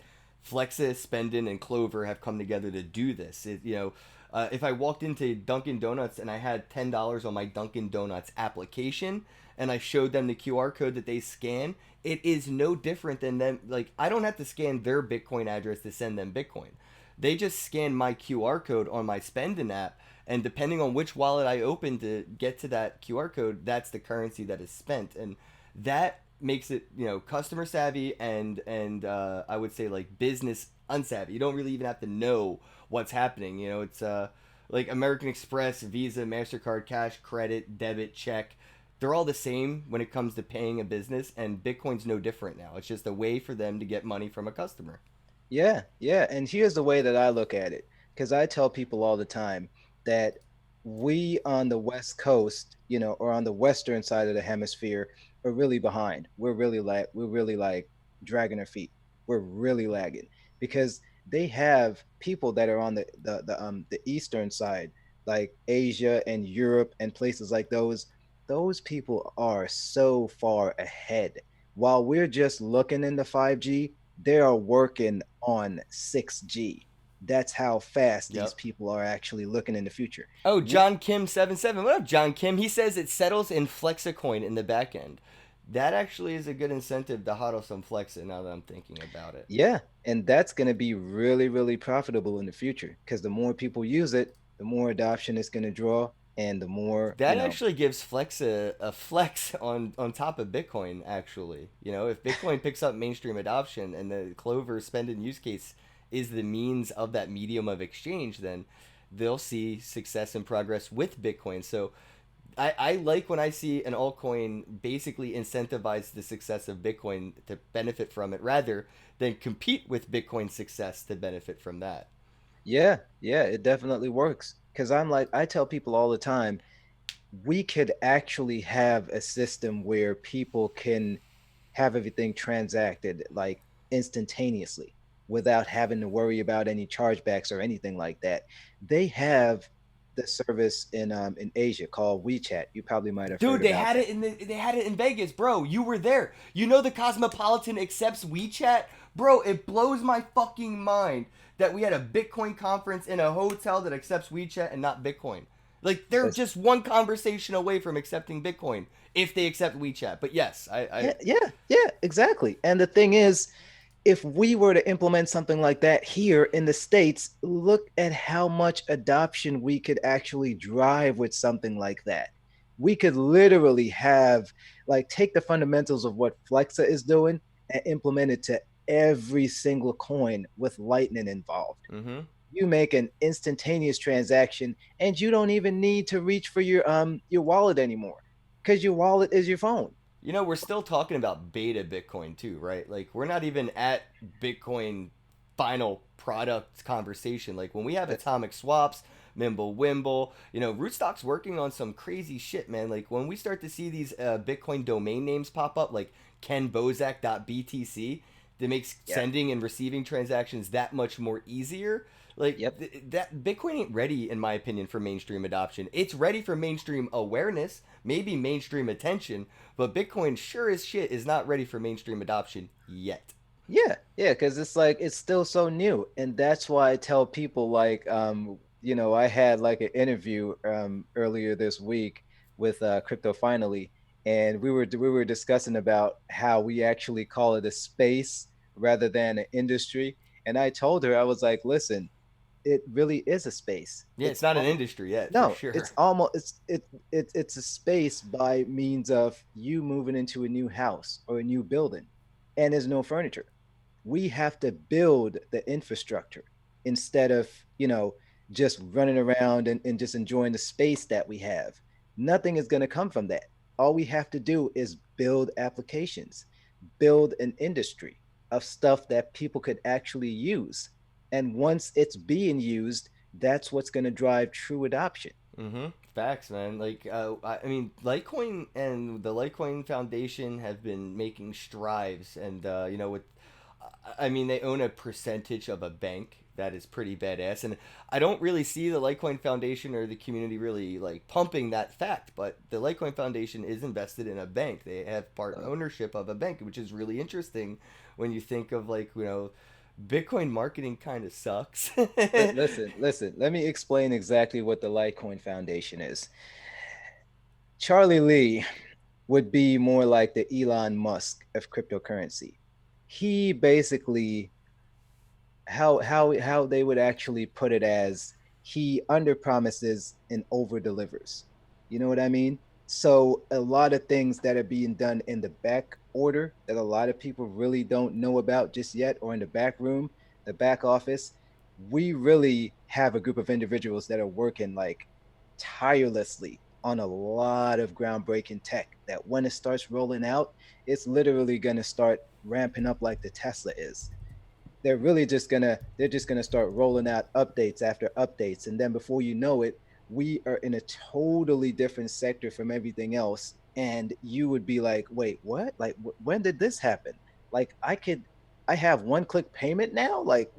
Flexa, Spendin, and Clover have come together to do this. If I walked into Dunkin' Donuts and I had $10 on my Dunkin' Donuts application and I showed them the QR code that they scan, it is no different than them. Like, I don't have to scan their Bitcoin address to send them Bitcoin. They just scan my QR code on my Spendin app, and depending on which wallet I open to get to that QR code, that's the currency that is spent, and that makes it, customer savvy and I would say like business unsavvy. You don't really even have to know what's happening. It's like American Express, Visa, Mastercard, cash, credit, debit, check. They're all the same when it comes to paying a business, and Bitcoin's no different now. It's just a way for them to get money from a customer. Yeah, yeah. And here's the way that I look at it, because I tell people all the time that we on the West Coast, or on the Western side of the hemisphere, are really behind. We're really like dragging our feet. We're really lagging because they have people that are on the Eastern side, like Asia and Europe and places like those. Those people are so far ahead. While we're just looking into 5G, they are working on 6G. That's how fast these Yep. people are actually looking in the future. Oh, We, John Kim 77. What up, John Kim? He says it settles in Flexicoin in the back end. That actually is a good incentive to hodl some Flexa now that I'm thinking about it. yeah, and that's going to be really, really profitable in the future because the more people use it, the more adoption it's going to draw, and the more, That actually gives Flex a flex on top of Bitcoin, actually. If Bitcoin picks up mainstream adoption and the Clover spending use case is the means of that medium of exchange, then they'll see success and progress with Bitcoin. So I like when I see an altcoin basically incentivize the success of Bitcoin to benefit from it rather than compete with Bitcoin's success to benefit from that. yeah, yeah, it definitely works. Because I tell people all the time, we could actually have a system where people can have everything transacted like instantaneously without having to worry about any chargebacks or anything like that. They have the service in Asia called WeChat. You probably might have Dude, heard they about had that. it they had it in Vegas, bro. You were there. The Cosmopolitan accepts WeChat, bro. It blows my fucking mind that we had a Bitcoin conference in a hotel that accepts WeChat and not Bitcoin. Like they're That's just one conversation away from accepting Bitcoin if they accept WeChat. But yes, I yeah, yeah, yeah, exactly. And the thing is, if we were to implement something like that here in the States, look at how much adoption we could actually drive with something like that. We could literally have, like, take the fundamentals of what Flexa is doing and implement it to every single coin with Lightning involved. mm-hmm. You make an instantaneous transaction and you don't even need to reach for your wallet anymore because your wallet is your phone. We're still talking about beta Bitcoin too, right? Like we're not even at Bitcoin final product conversation. Like when we have That, atomic swaps, Mimble Wimble, Rootstock's working on some crazy shit, man. Like when we start to see these Bitcoin domain names pop up, like kenbozak.btc, that makes yeah, sending and receiving transactions that much more easier. Like yep. that Bitcoin ain't ready, in my opinion, for mainstream adoption. It's ready for mainstream awareness, maybe mainstream attention, but Bitcoin sure as shit is not ready for mainstream adoption yet. Yeah, yeah, because it's like it's still so new, and that's why I tell people like, I had like an interview earlier this week with Crypto Finally, and we were discussing about how we actually call it a space rather than an industry, and I told her I was like, listen, it really is a space. Yeah, it's not an industry yet for No, sure. it's almost it's a space by means of you moving into a new house or a new building, and there's no furniture. We have to build the infrastructure instead of just running around and just enjoying the space that we have. Nothing is going to come from that. All we have to do is build applications, build an industry of stuff that people could actually use, and once it's being used, that's what's going to drive true adoption. Mm-hmm. Facts, man. Like, I mean, Litecoin and the Litecoin Foundation have been making strides, and with, I mean, they own a percentage of a bank that is pretty badass, and I don't really see the Litecoin Foundation or the community really like pumping that fact, but the Litecoin Foundation is invested in a bank. They have part Uh, ownership of a bank, which is really interesting when you think of like Bitcoin marketing kind of sucks. listen. Let me explain exactly what the Litecoin Foundation is. Charlie Lee would be more like the Elon Musk of cryptocurrency. He basically how they would actually put it as he under promises and over delivers. You know what I mean? So a lot of things that are being done in the back order that a lot of people really don't know about just yet, or in the back room, the back office, we really have a group of individuals that are working like tirelessly on a lot of groundbreaking tech that when it starts rolling out, it's literally going to start ramping up like the Tesla is. They're just gonna start rolling out updates after updates, and then before you know it, we are in a totally different sector from everything else, and you would be like, wait, what? Like when did this happen? Like I have one click payment now. Like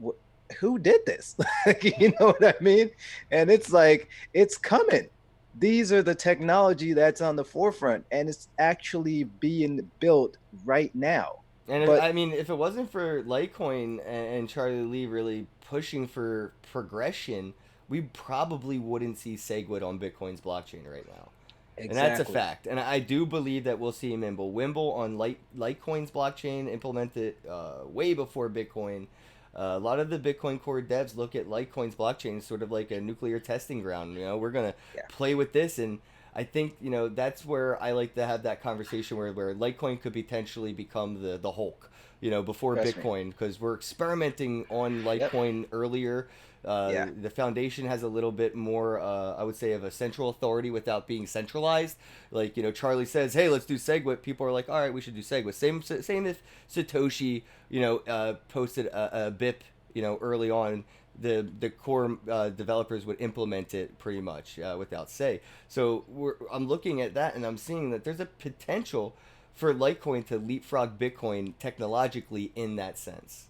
who did this? Like, you know what I mean? And it's like it's coming. These are the technology that's on the forefront, and it's actually being built right now. And But I mean, if it wasn't for Litecoin and Charlie Lee really pushing for progression, we probably wouldn't see SegWit on Bitcoin's blockchain right now. And that's a exactly. fact. And I do believe that we'll see Wimble on Litecoin's blockchain implemented way before Bitcoin. A lot of the Bitcoin core devs look at Litecoin's blockchain as sort of like a nuclear testing ground. We're gonna Yeah, play with this, and I think that's where I like to have that conversation where Litecoin could potentially become the Hulk. Before trust me. Bitcoin, because we're experimenting on Yep. Litecoin earlier. Yeah. The foundation has a little bit more, I would say, of a central authority without being centralized. Like Charlie says, "Hey, let's do SegWit." People are like, "All right, we should do SegWit." Same if Satoshi, posted a BIP, early on. The core developers would implement it pretty much without say. So I'm looking at that and I'm seeing that there's a potential for Litecoin to leapfrog Bitcoin technologically in that sense.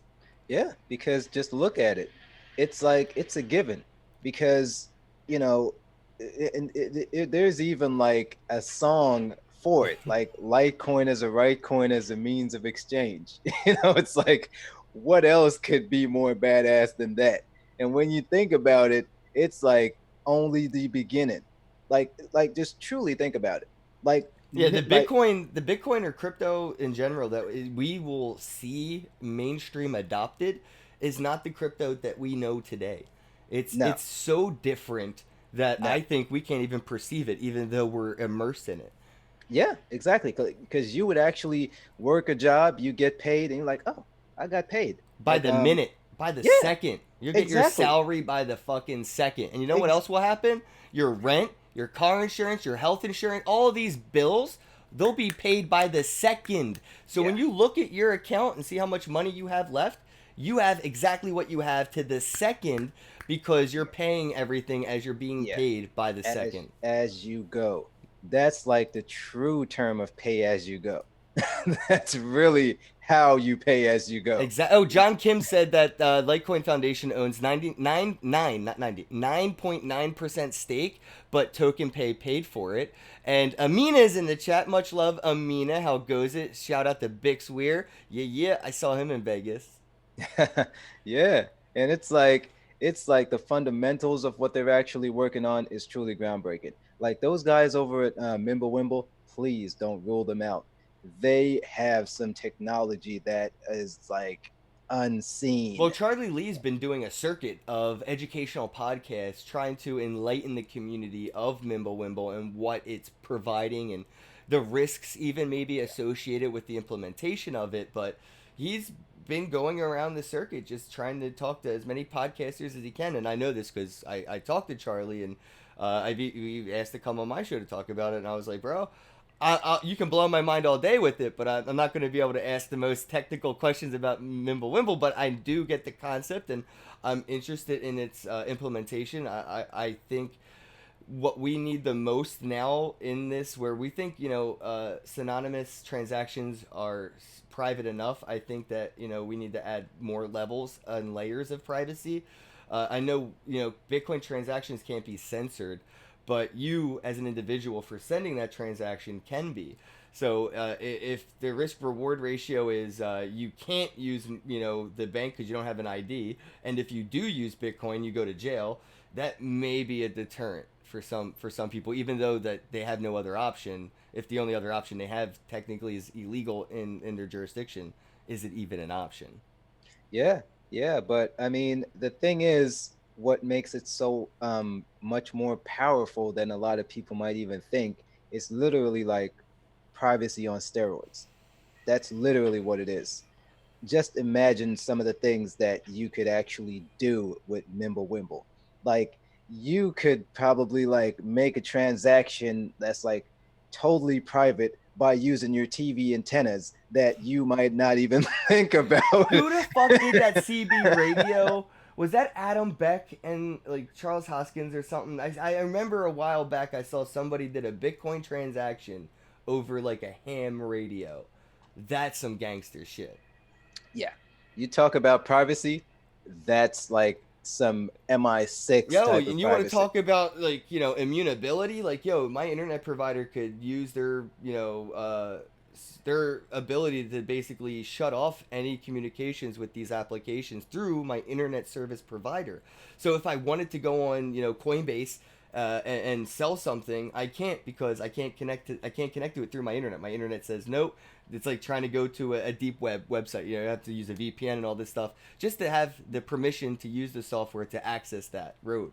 Yeah, because just look at it. It's like it's a given because, you know, there's even like a song for it, like Litecoin as a right coin as a means of exchange. It's like what else could be more badass than that? And when you think about it, it's like only the beginning. Like just truly think about it. Like Yeah, the like Bitcoin or crypto in general that we will see mainstream adopted is not the crypto that we know today. no, It's so different that no. I think we can't even perceive it, even though we're immersed in it. Yeah, exactly. Because you would actually work a job, you get paid, and you're like, oh, I got paid. By Like, the minute, by the yeah, second. You'll get your exactly. salary by the fucking second. And you know what Ex- else will happen? Your rent, your car insurance, your health insurance, all these bills, they'll be paid by the second. So when yeah, you look at your account and see how much money you have left, you have exactly what you have to the second because you're paying everything as you're being yeah. paid by the As second. as you go. That's like the true term of pay as you go. That's really how you pay as you go. Exactly. Oh, John Kim said that Litecoin Foundation owns 9.9% stake, but Token Pay paid for it. And Amina's in the chat. Much love, Amina. How goes it? Shout out to Bix Weir. Yeah, yeah. I saw him in Vegas. Yeah, and it's like the fundamentals of what they're actually working on is truly groundbreaking. Like those guys over at Mimblewimble, please don't rule them out. They have some technology that is like Well, unseen. Charlie Lee's been doing a circuit of educational podcasts trying to enlighten the community of Mimblewimble and what it's providing and the risks even maybe associated with the implementation of it. But he's been going around the circuit just trying to talk to as many podcasters as he can. And I know this because I talked to Charlie and we asked to come on my show to talk about it. And I was like, bro, you can blow my mind all day with it, but I'm not going to be able to ask the most technical questions about Mimblewimble. But I do get the concept, and I'm interested in its implementation. I think what we need the most now in this, where we think, synonymous transactions are private enough. I think that, we need to add more levels and layers of privacy. I know, Bitcoin transactions can't be censored, but you as an individual for sending that transaction can be. So if the risk reward ratio is you can't use, the bank because you don't have an ID, and if you do use Bitcoin, you go to jail. That may be a deterrent for some people, even though that they have no other option. If the only other option they have technically is illegal in their jurisdiction, is it even an option? Yeah, yeah, but I mean, the thing is, what makes it so much more powerful than a lot of people might even think is literally like privacy on steroids. That's literally what it is. Just imagine some of the things that you could actually do with Mimblewimble. Like you could probably like make a transaction that's like totally private by using your TV antennas that you might not even think about. Who the fuck did that CB radio? Was that Adam Beck and like Charles Hoskins or something? I remember a while back I saw somebody did a Bitcoin transaction over like a ham radio. That's some gangster shit. Yeah. You talk about privacy, that's like some MI6 Yo, type and of you want to privacy. talk about like immutability? Like, yo, my internet provider could use their their ability to basically shut off any communications with these applications through my internet service provider. So if I wanted to go on Coinbase and sell something, I can't because I can't connect to it through my internet. My internet says nope. It's like trying to go to a deep web website. You have to use a VPN and all this stuff just to have the permission to use the software to access that road.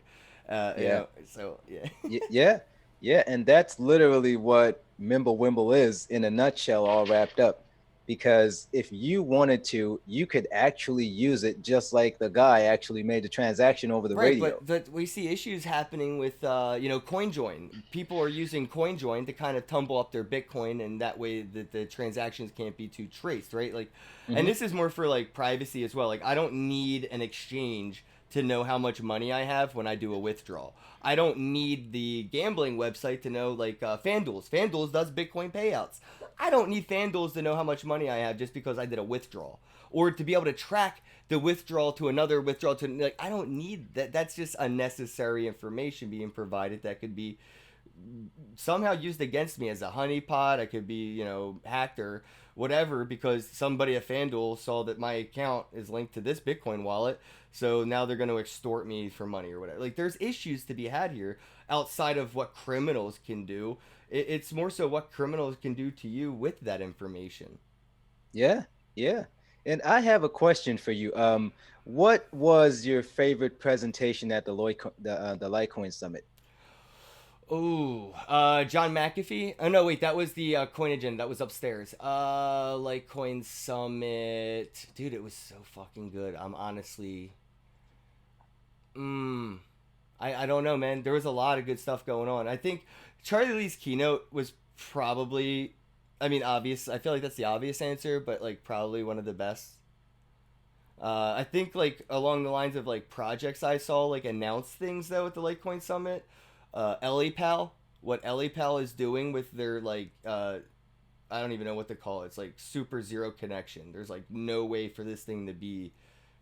Yeah. So yeah. Yeah. Yeah. And that's literally what Mimblewimble is in a nutshell, all wrapped up. Because if you wanted to, you could actually use it just like the guy actually made the transaction over the Right, radio. but we see issues happening with CoinJoin. People are using CoinJoin to kind of tumble up their Bitcoin, and that way the transactions can't be too traced, right? Like, and Hmm. this is more for like privacy as well. Like, I don't need an exchange to know how much money I have when I do a withdrawal. I don't need the gambling website to know like FanDuel's. FanDuel's does Bitcoin payouts. I don't need FanDuel's to know how much money I have just because I did a withdrawal, or to be able to track the withdrawal to another withdrawal to like I don't need that. That's just unnecessary information being provided that could be somehow used against me as a honeypot. I could be, hacked or whatever because somebody at FanDuel saw that my account is linked to this Bitcoin wallet. So now they're going to extort me for money or whatever. Like, there's issues to be had here outside of what criminals can do. It's more so what criminals can do to you with that information. Yeah. Yeah. And I have a question for you. What was your favorite presentation at the Litecoin Summit? Oh, John McAfee. Oh no, wait, that was the Coin Agenda. That was upstairs. Litecoin Summit, dude. It was so fucking good. I'm honestly, mm, I don't know, man. There was a lot of good stuff going on. I think Charlie Lee's keynote was probably, I mean, obvious. I feel like that's the obvious answer, but like probably one of the best. I think like along the lines of like projects I saw like announce things though at the Litecoin Summit. Elipal, what Elipal is doing with their like I don't even know what to call it. It's like super zero connection. There's like no way for this thing to be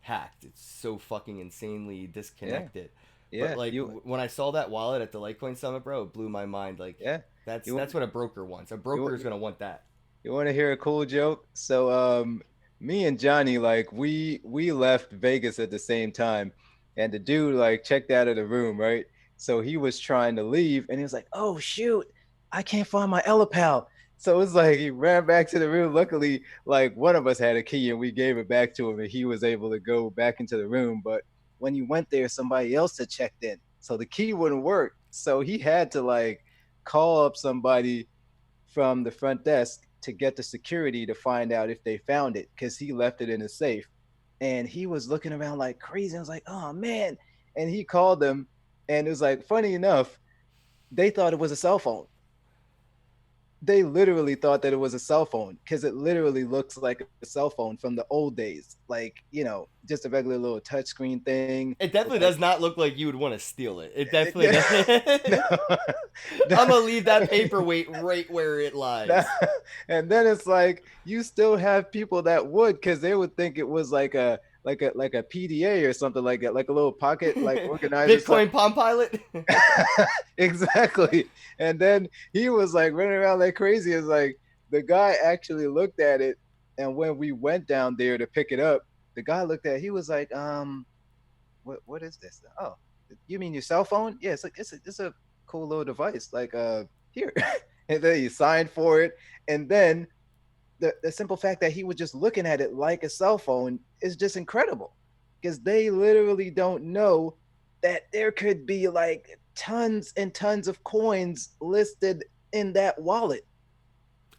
hacked. It's so fucking insanely Yeah. disconnected. But Yeah. like You when I saw that wallet at the Litecoin Summit, bro, it blew my mind. Like yeah. that's You that's what a broker wants. A broker you is gonna want that. You want to hear a cool joke? So, me and Johnny, like, we left Vegas at the same time, and the dude like checked out of the room, right? So he was trying to leave, and he was like, "Oh shoot, I can't find my Elipal." So it's like he ran back to the room. Luckily, like one of us had a key, and we gave it back to him, and he was able to go back into the room. But when you went there, somebody else had checked in, so the key wouldn't work. So he had to like call up somebody from the front desk to get the security to find out if they found it because he left it in a safe. And he was looking around like crazy. I was like, oh man. And he called them. And it was like, funny enough, they thought it was a cell phone. they literally thought that it was a cell phone because it literally looks like a cell phone from the old days, like just a regular little touchscreen thing It with definitely like does not look like you would want to steal it. It definitely yeah, does. I'm gonna leave that paperweight right where it That- lies. and then it's like you still have people that would because they would think it was like a PDA or something like that, like a little pocket like organizer. Bitcoin Palm Pilot. Exactly. And then he was like running around like crazy. It's like the guy actually looked at it, and when we went down there to pick it up, the guy looked at it, he was like, what is this? Oh, you mean your cell phone? Yeah, it's like it's a cool little device. Like here. And then he signed for it. And then the simple fact that he was just looking at it like a cell phone is just incredible. Because they literally don't know that there could be like tons and tons of coins listed in that wallet.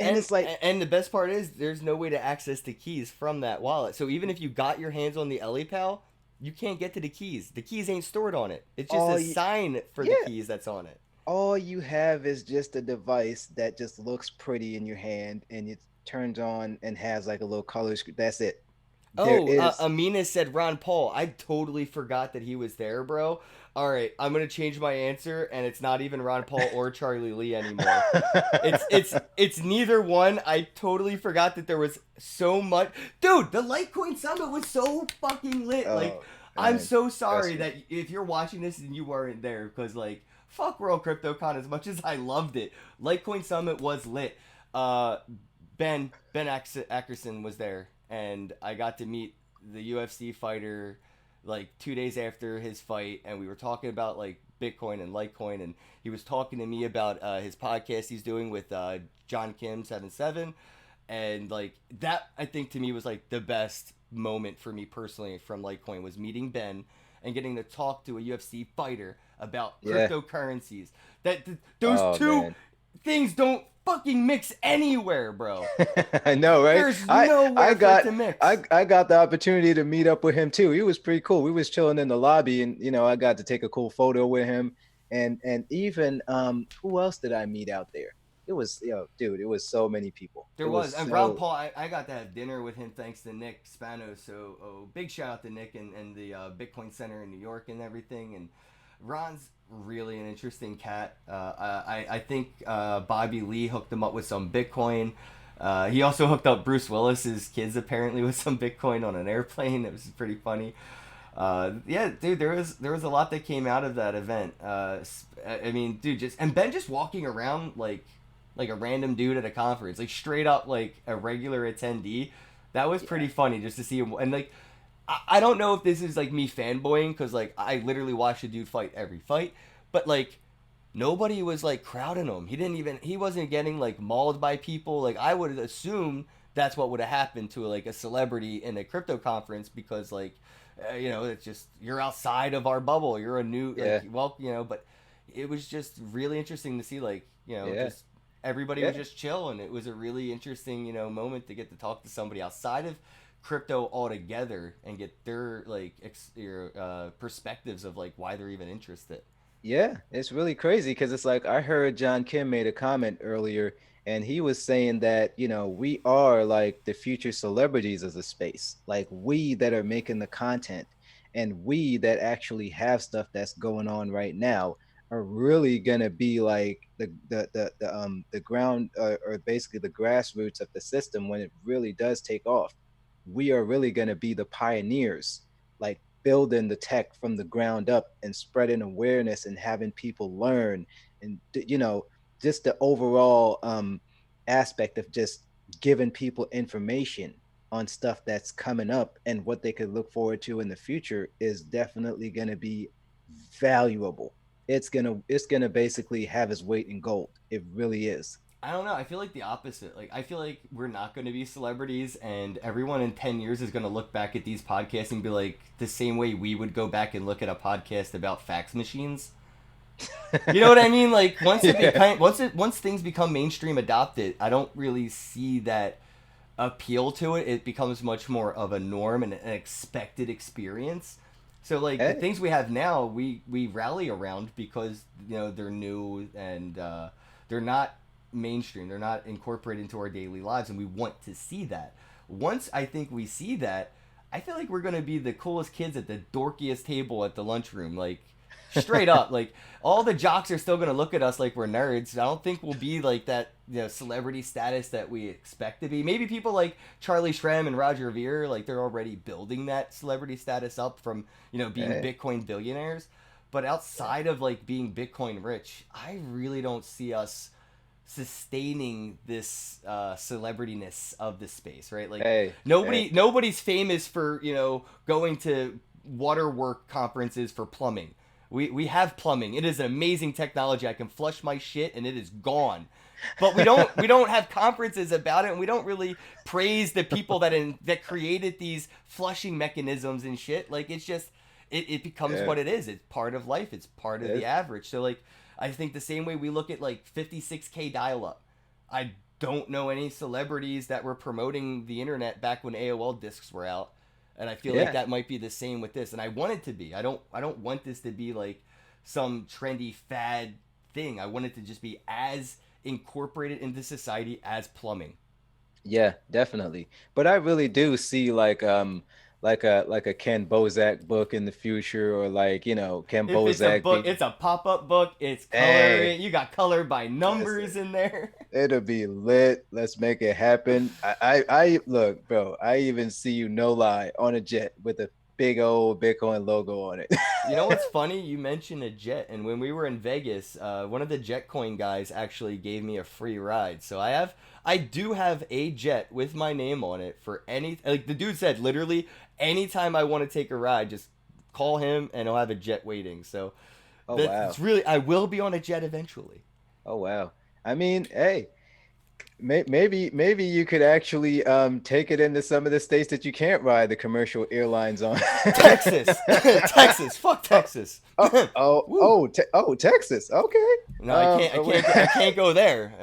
And and it's like, and the best part is there's no way to access the keys from that wallet. So even if you got your hands on the LAPAL, you can't get to the keys. The keys ain't stored on it. It's just all a you, sign for the yeah, keys that's on it. all you have is just a device that just looks pretty in your hand and it turns on and has like a little color screen. That's it. There Oh, is Amina said Ron Paul. I totally forgot that he was there, bro. All right, I'm gonna change my answer, and it's not even Ron Paul or Charlie Lee anymore. It's neither one. I totally forgot that there was so much. Dude, the Litecoin Summit was so fucking lit. Like, oh I'm man, so trust sorry me. that if you're watching this and you weren't there, because like, fuck World CryptoCon as much as I loved it. Litecoin Summit was lit. Uh, Ben Ackerson was there, and I got to meet the UFC fighter like 2 days after his fight, and we were talking about like Bitcoin and Litecoin, and he was talking to me about his podcast he's doing with John Kim 77, and like that I think to me was like the best moment for me personally from Litecoin was meeting Ben and getting to talk to a UFC fighter about Yeah. cryptocurrencies. Those Oh two man. things don't fucking mix anywhere, bro. I know, right? There's I I nowhere for it got to mix. I got the opportunity to meet up with him too. He was pretty cool. We was chilling in the lobby, and I got to take a cool photo with him. And even who else did I meet out there? It was dude, it was so many people. There It was. was And Ron so Paul, I got to have dinner with him thanks to Nick Spanos. So, big shout out to Nick and the Bitcoin Center in New York and everything. And Ron's really an interesting cat. I think Bobby Lee hooked him up with some Bitcoin. He also hooked up Bruce Willis's kids apparently with some Bitcoin on an airplane. It was pretty funny. Yeah, dude, there was a lot that came out of that event. I mean, dude, just and Ben just walking around like a random dude at a conference, like straight up like a regular attendee. That was yeah. pretty funny just to see him. And like, I don't know if this is like me fanboying because like I literally watched a dude fight every fight, but like nobody was like crowding him. He wasn't getting like mauled by people. Like I would assume that's what would have happened to like a celebrity in a crypto conference because like it's just you're outside of our bubble. You're a new like Yeah. well but it was just really interesting to see like Yeah. just everybody was Yeah. just chill and it was a really interesting moment to get to talk to somebody outside of crypto altogether and get their like perspectives of like why they're even interested. Yeah, it's really crazy because it's like I heard John Kim made a comment earlier, and he was saying that, we are like the future celebrities of the space, like we that are making the content and we that actually have stuff that's going on right now are really gonna be like the ground or basically the grassroots of the system when it really does take off. We are really gonna be the pioneers, like building the tech from the ground up and spreading awareness and having people learn and just the overall aspect of just giving people information on stuff that's coming up and what they could look forward to in the future is definitely going to be valuable. It's going to basically have its weight in gold. It really is. I don't know. I feel like the opposite. Like I feel like we're not going to be celebrities, and everyone in 10 years is going to look back at these podcasts and be like the same way we would go back and look at a podcast about fax machines. You know what I mean? Like Yeah. once things become mainstream adopted, I don't really see that appeal to it. It becomes much more of a norm and an expected experience. So like the Hey, things we have now, we rally around because they're new and they're not mainstream. They're not incorporated into our daily lives, and we want to see that. Once I think we see that, I feel like we're gonna be the coolest kids at the dorkiest table at the lunchroom. Like straight up, like all the jocks are still gonna look at us like we're nerds. I don't think we'll be like that, celebrity status that we expect to be. Maybe people like Charlie Shrem and Roger Ver, like they're already building that celebrity status up from being Hey, Bitcoin billionaires. But yeah. outside of like being Bitcoin rich, I really don't see us sustaining this celebrityness of the space, right? Like Hey, hey, nobody's famous for going to waterwork conferences for plumbing. We have plumbing. It is an amazing technology. I can flush my shit and it is gone. But we don't have conferences about it, and we don't really praise the people that created these flushing mechanisms and shit. Like it's just it becomes yeah. what it is. It's part of life. It's part of the It's, average. So like I think the same way we look at like 56K dial up. I don't know any celebrities that were promoting the internet back when AOL discs were out. And I feel like yeah. that might be the same with this. And I want it to be. I don't want this to be like some trendy fad thing. I want it to just be as incorporated into society as plumbing. Yeah, definitely. But I really do see like a Ken Bozak book in the future, or like, Ken If it's a Bozak book, be it's a pop-up book. It's hey, coloring. You got color by listen, numbers in there. it'll be lit. Let's make it happen. I look, bro, I even see you, no lie, on a jet with a big old Bitcoin logo on it. You know what's funny? You mentioned a jet, and when we were in Vegas, one of the jet coin guys actually gave me a free ride. So I do have a jet with my name on it for any. Like the dude said, literally anytime I want to take a ride, just call him and I'll have a jet waiting. So Oh that's wow. really, I will be on a jet eventually. Oh wow. I mean, hey, maybe you could actually take it into some of the states that you can't ride the commercial airlines on. Texas, Texas, fuck Oh, Texas. oh, oh, Woo. oh, Texas. Okay. No, I can't go there.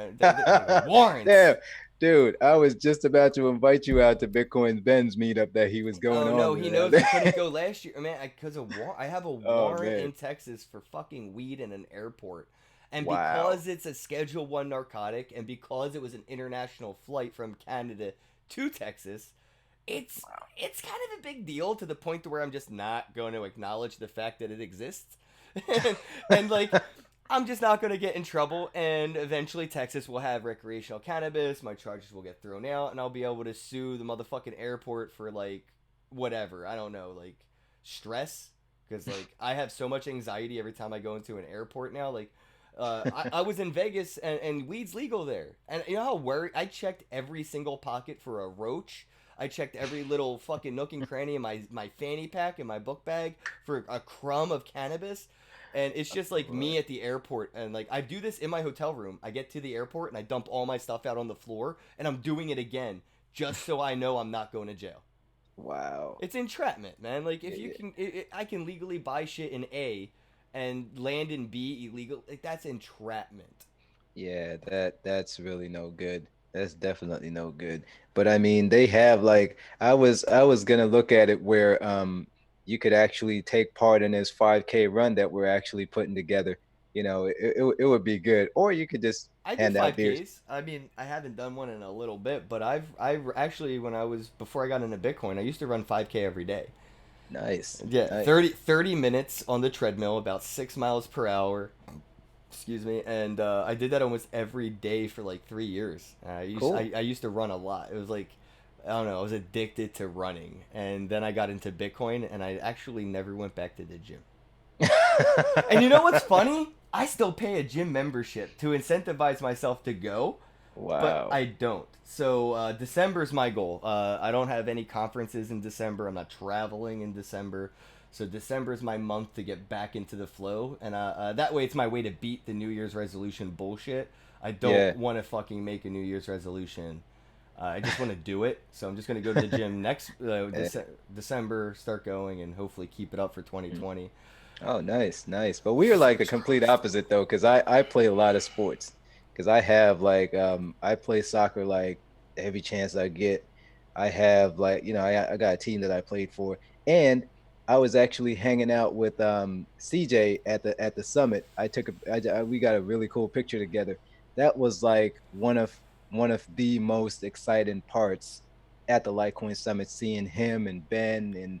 Warrants. Damn, dude, I was just about to invite you out to Bitcoin's Ben's meetup that he was going Oh on no, he with out knows I couldn't there. go last year, man. Because of I have a Oh warrant man. in Texas for fucking weed in an airport, and Wow. because it's a Schedule One narcotic, and because it was an international flight from Canada to Texas, it's it's kind of a big deal to the point to where I'm just not going to acknowledge the fact that it exists, and like I'm just not going to get in trouble. And eventually, Texas will have recreational cannabis. My charges will get thrown out, and I'll be able to sue the motherfucking airport for like whatever. I don't know, like stress, because like I have so much anxiety every time I go into an airport now. Like, I was in Vegas and weed's legal there, and you know how worried I checked every single pocket for a roach. I checked every little fucking nook and cranny in my fanny pack and my book bag for a crumb of cannabis. And it's just like Boy. me at the airport, and like I do this in my hotel room. I get to the airport and I dump all my stuff out on the floor, and I'm doing it again just so I know I'm not going to jail. Wow. It's entrapment, man. Like if you Yeah, can, I can legally buy shit in A and land in B illegal. Like that's entrapment. yeah, that's really no good. That's definitely no good. But I mean, they have like I was gonna look at it where you could actually take part in this 5K run that we're actually putting together. It would be good. Or you could just I do hand out five beers. Ks. I mean, I haven't done one in a little bit, but I've actually when I was before I got into Bitcoin, I used to run 5K every day. Nice. Yeah, Nice. 30 minutes on the treadmill, about 6 miles per hour. Excuse me, and I did that almost every day for like 3 years. Cool. I used to run a lot. It was like I don't know, I was addicted to running, and then I got into Bitcoin, and I actually never went back to the gym. And you know what's funny? I still pay a gym membership to incentivize myself to go, but Wow. I don't. So December's my goal. I don't have any conferences in December. I'm not traveling in December. So December is my month to get back into the flow, and that way it's my way to beat the New Year's resolution bullshit. I don't Yeah. want to fucking make a New Year's resolution. I just want to do it. So I'm just gonna go to the gym next Eh, December, start going, and hopefully keep it up for 2020. Oh, nice, nice. But we are like the complete opposite though, because I play a lot of sports. Because I have like I play soccer like every chance I get. I have like, I got a team that I played for. And I was actually hanging out with CJ at the summit. We got a really cool picture together. that was like one of the most exciting parts at the Litecoin Summit, seeing him and Ben and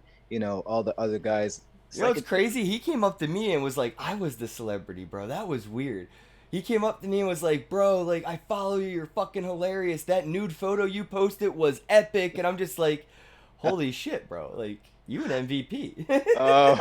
all the other guys. It's You know, like it's crazy. He came up to me and was like, I was the celebrity, bro. That was weird. He came up to me and was like, bro, like, I follow you. You're fucking hilarious. That nude photo you posted was epic. And I'm just like, holy shit, bro. Like, you an MVP. uh,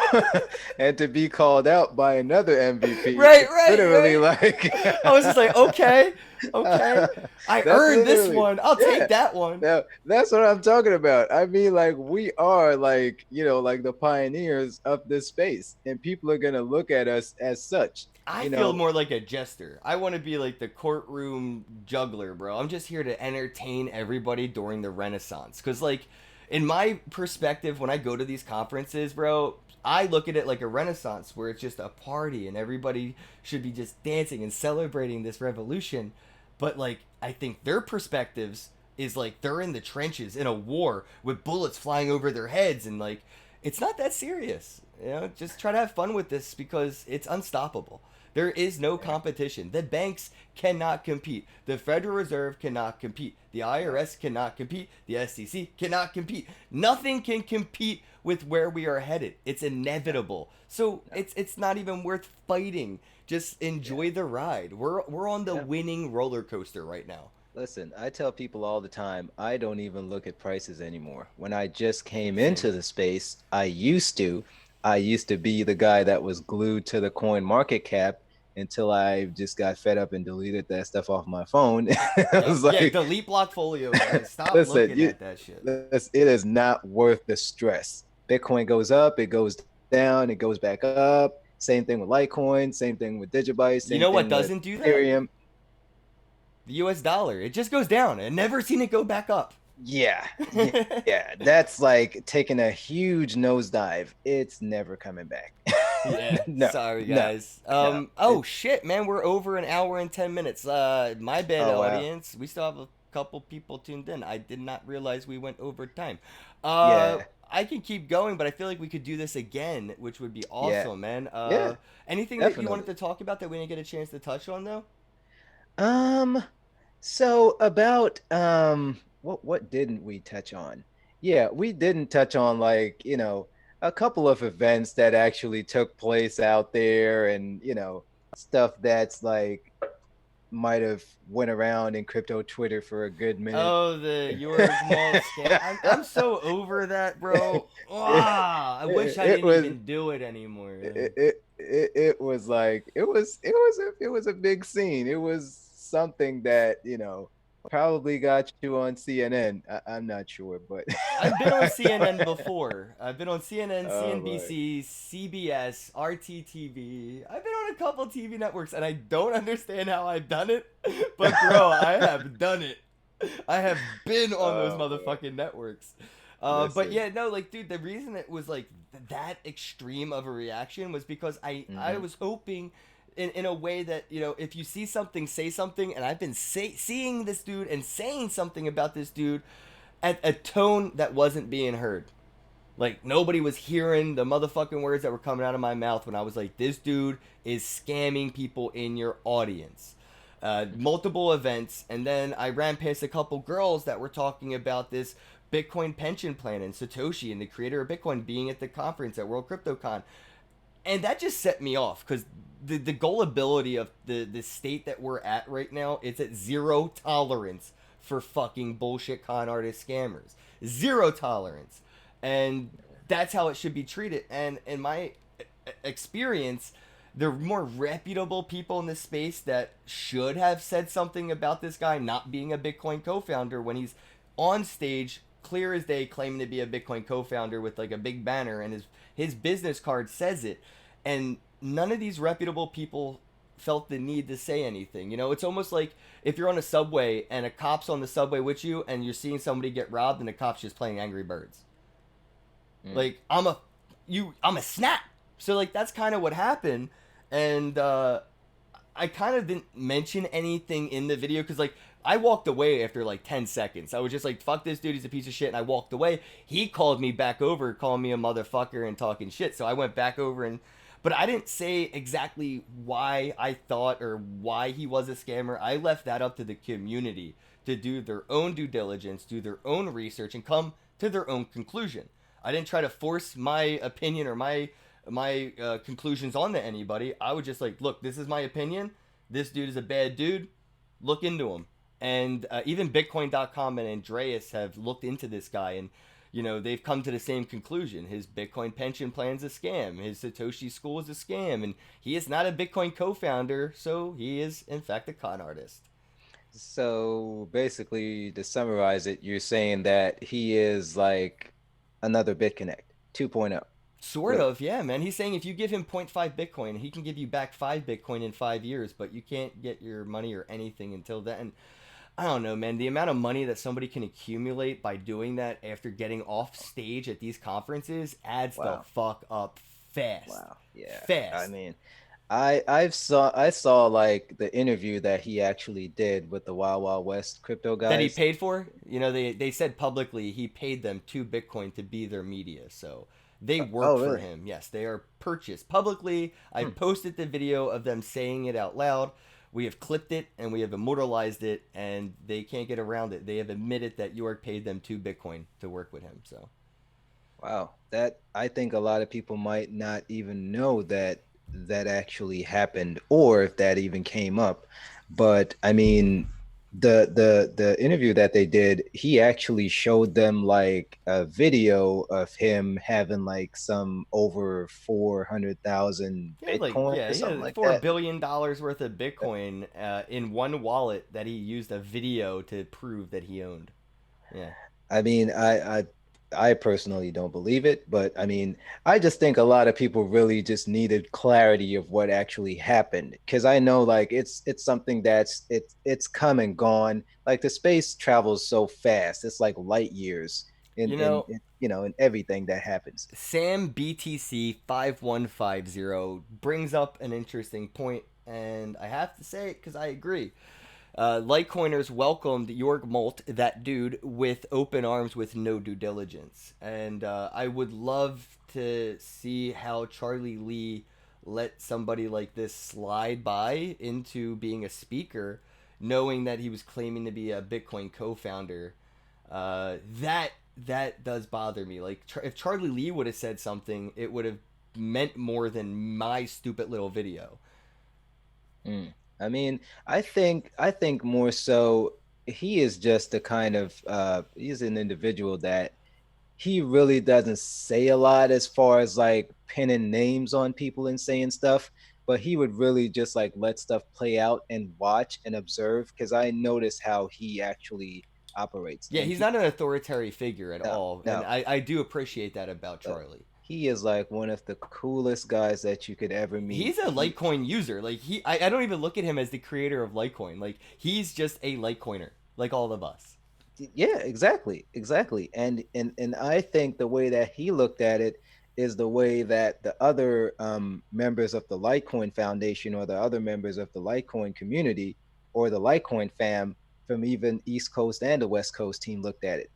and to be called out by another MVP, Right, it's right, literally right. like I was just like, okay, okay. I that's earned this literally, one. I'll take yeah. that one. Now that's what I'm talking about. I mean, like we are like, like the pioneers of this space, and people are gonna look at us as such. I You feel know, more like a jester. I want to be like the courtroom juggler, bro. I'm just here to entertain everybody during the Renaissance. Because, like, in my perspective, when I go to these conferences, bro, I look at it like a Renaissance where it's just a party and everybody should be just dancing and celebrating this revolution. But, like, I think their perspectives is like they're in the trenches in a war with bullets flying over their heads and, like, it's not that serious. Just try to have fun with this because it's unstoppable. There is no yeah, competition. The banks cannot compete. The Federal Reserve cannot compete. The no, IRS cannot compete. The SEC cannot compete. Nothing can compete with where we are headed. It's no, inevitable. So no, it's not even worth fighting. Just yeah, enjoy the ride. We're on the yeah. winning roller coaster right now. Listen, I tell people all the time, I don't even look at prices anymore. When I just came Same. into the space, I used to be the guy that was glued to the coin market cap until I just got fed up and deleted that stuff off my phone. I Yep. was Yeah, like, delete Blockfolio, guys. Stop listen, looking at that shit. it is not worth the stress. Bitcoin goes up, it goes down, it goes back up. Same thing with Litecoin, same thing with Digibyte, You same know what thing with doesn't do that? Ethereum. The US dollar. It just goes down. I never seen it go back up. Yeah, yeah, that's like taking a huge nosedive. It's never coming back. Yeah, No, sorry no, guys. no. Oh shit, man, we're over an hour and 10 minutes. My bad, Oh wow. audience. We still have a couple people tuned in. I did not realize we went over time. Yeah, I can keep going, but I feel like we could do this again, which would be yeah, awesome, man. yeah, Anything that you wanted definitely. to talk about that we didn't get a chance to touch on though? Um, so about what didn't we touch on? Yeah, we didn't touch on like, a couple of events that actually took place out there and, stuff that's like might have went around in crypto Twitter for a good minute. Oh, the yours mall scam. I'm so over that, bro. Ah, I wish I it didn't was even do it anymore. it was like it was a big scene. It was something that probably got you on CNN. I'm not sure, but I've been on CNN before. I've been on CNN, oh boy. CNBC, CBS, RTTV. I've been on a couple TV networks, and I don't understand how I've done it. But bro, I have done it. I have been on those Oh boy. motherfucking networks. But Listen. yeah, no, like, dude, the reason it was like that extreme of a reaction was because I Hmm. was hoping. In a way that, if you see something, say something, and I've been seeing this dude and saying something about this dude at a tone that wasn't being heard. Like, nobody was hearing the motherfucking words that were coming out of my mouth when I was like, this dude is scamming people in your audience. Multiple events, and then I ran past a couple girls that were talking about this Bitcoin pension plan and Satoshi and the creator of Bitcoin being at the conference at World CryptoCon. And that just set me off because the gullibility of the state that we're at right now, it's at zero tolerance for fucking bullshit con artist scammers. Zero tolerance. And that's how it should be treated. And in my experience, the more reputable people in this space that should have said something about this guy not being a Bitcoin co-founder when he's on stage clear as day claiming to be a Bitcoin co-founder with like a big banner and his business card says it, and none of these reputable people felt the need to say anything. It's almost like if you're on a subway and a cop's on the subway with you and you're seeing somebody get robbed and the cop's just playing Angry Birds. Mm. Like, I'm a snap. So like that's kind of what happened, and I kind of didn't mention anything in the video because like I walked away after like 10 seconds. I was just like, fuck this dude, he's a piece of shit, and I walked away. He called me back over, calling me a motherfucker and talking shit. So I went back over and But I didn't say exactly why I thought or why he was a scammer. I left that up to the community to do their own due diligence, do their own research, and come to their own conclusion. I didn't try to force my opinion or my conclusions onto anybody. I would just like, look, this is my opinion. This dude is a bad dude. Look into him. And even Bitcoin.com and Andreas have looked into this guy, and they've come to the same conclusion. His Bitcoin pension plan's a scam. His Satoshi school is a scam, and he is not a Bitcoin co-founder, so he is in fact a con artist. So basically, to summarize it, you're saying that he is like another BitConnect 2.0, Sort really. of, yeah, man. He's saying if you give him zero point 0.5 Bitcoin, he can give you back 5 Bitcoin in 5 years, but you can't get your money or anything until then. I don't know, man. The amount of money that somebody can accumulate by doing that after getting off stage at these conferences adds the Wow. fuck up fast. Wow. Yeah. I Fast. mean, I saw like the interview that he actually did with the Wild Wild West crypto That he guys. paid for, they said publicly he paid them 2 Bitcoin to be their media. So they Oh, work for really? him. Yes, they are purchased publicly. I Hmm. posted the video of them saying it out loud. We have clipped it and we have immortalized it, and they can't get around it. They have admitted that York paid them 2 Bitcoin to work with him. So Wow. That I think a lot of people might not even know that that actually happened or if that even came up. But I mean, the interview that they did, he actually showed them like a video of him having like some over 400,000 Bitcoin or he something had like $4 billion worth of that. Bitcoin in one wallet that he used a video to prove that he owned. Yeah. I mean, I personally don't believe it, but I mean, I just think a lot of people really just needed clarity of what actually happened because I know like it's something it's come and gone. Like the space travels so fast, it's like light years in You know, in everything that happens. Sam BTC 5150 brings up an interesting point, and I have to say it because I agree. Litecoiners welcomed Jorg Molt, that dude, with open arms with no due diligence. And I would love to see how Charlie Lee let somebody like this slide by into being a speaker, knowing that he was claiming to be a Bitcoin co founder. That does bother me. Like, if Charlie Lee would have said something, it would have meant more than my stupid little video. Mm. I mean, I think more so he is just the kind of he's an individual that he really doesn't say a lot as far as like pinning names on people and saying stuff, but he would really just like let stuff play out and watch and observe because I notice how he actually operates. Yeah, And he's not an authoritarian figure at no, all, and no, I do appreciate that about uh, Charlie. he is like one of the coolest guys that you could ever meet. He's a He Litecoin user. Like I don't even look at him as the creator of Litecoin. Like he's just a Litecoiner, like all of us. Yeah, exactly, and I think the way that he looked at it is the way that the other members of the Litecoin Foundation or the other members of the Litecoin community or the Litecoin fam from even East Coast and the West Coast team looked at it.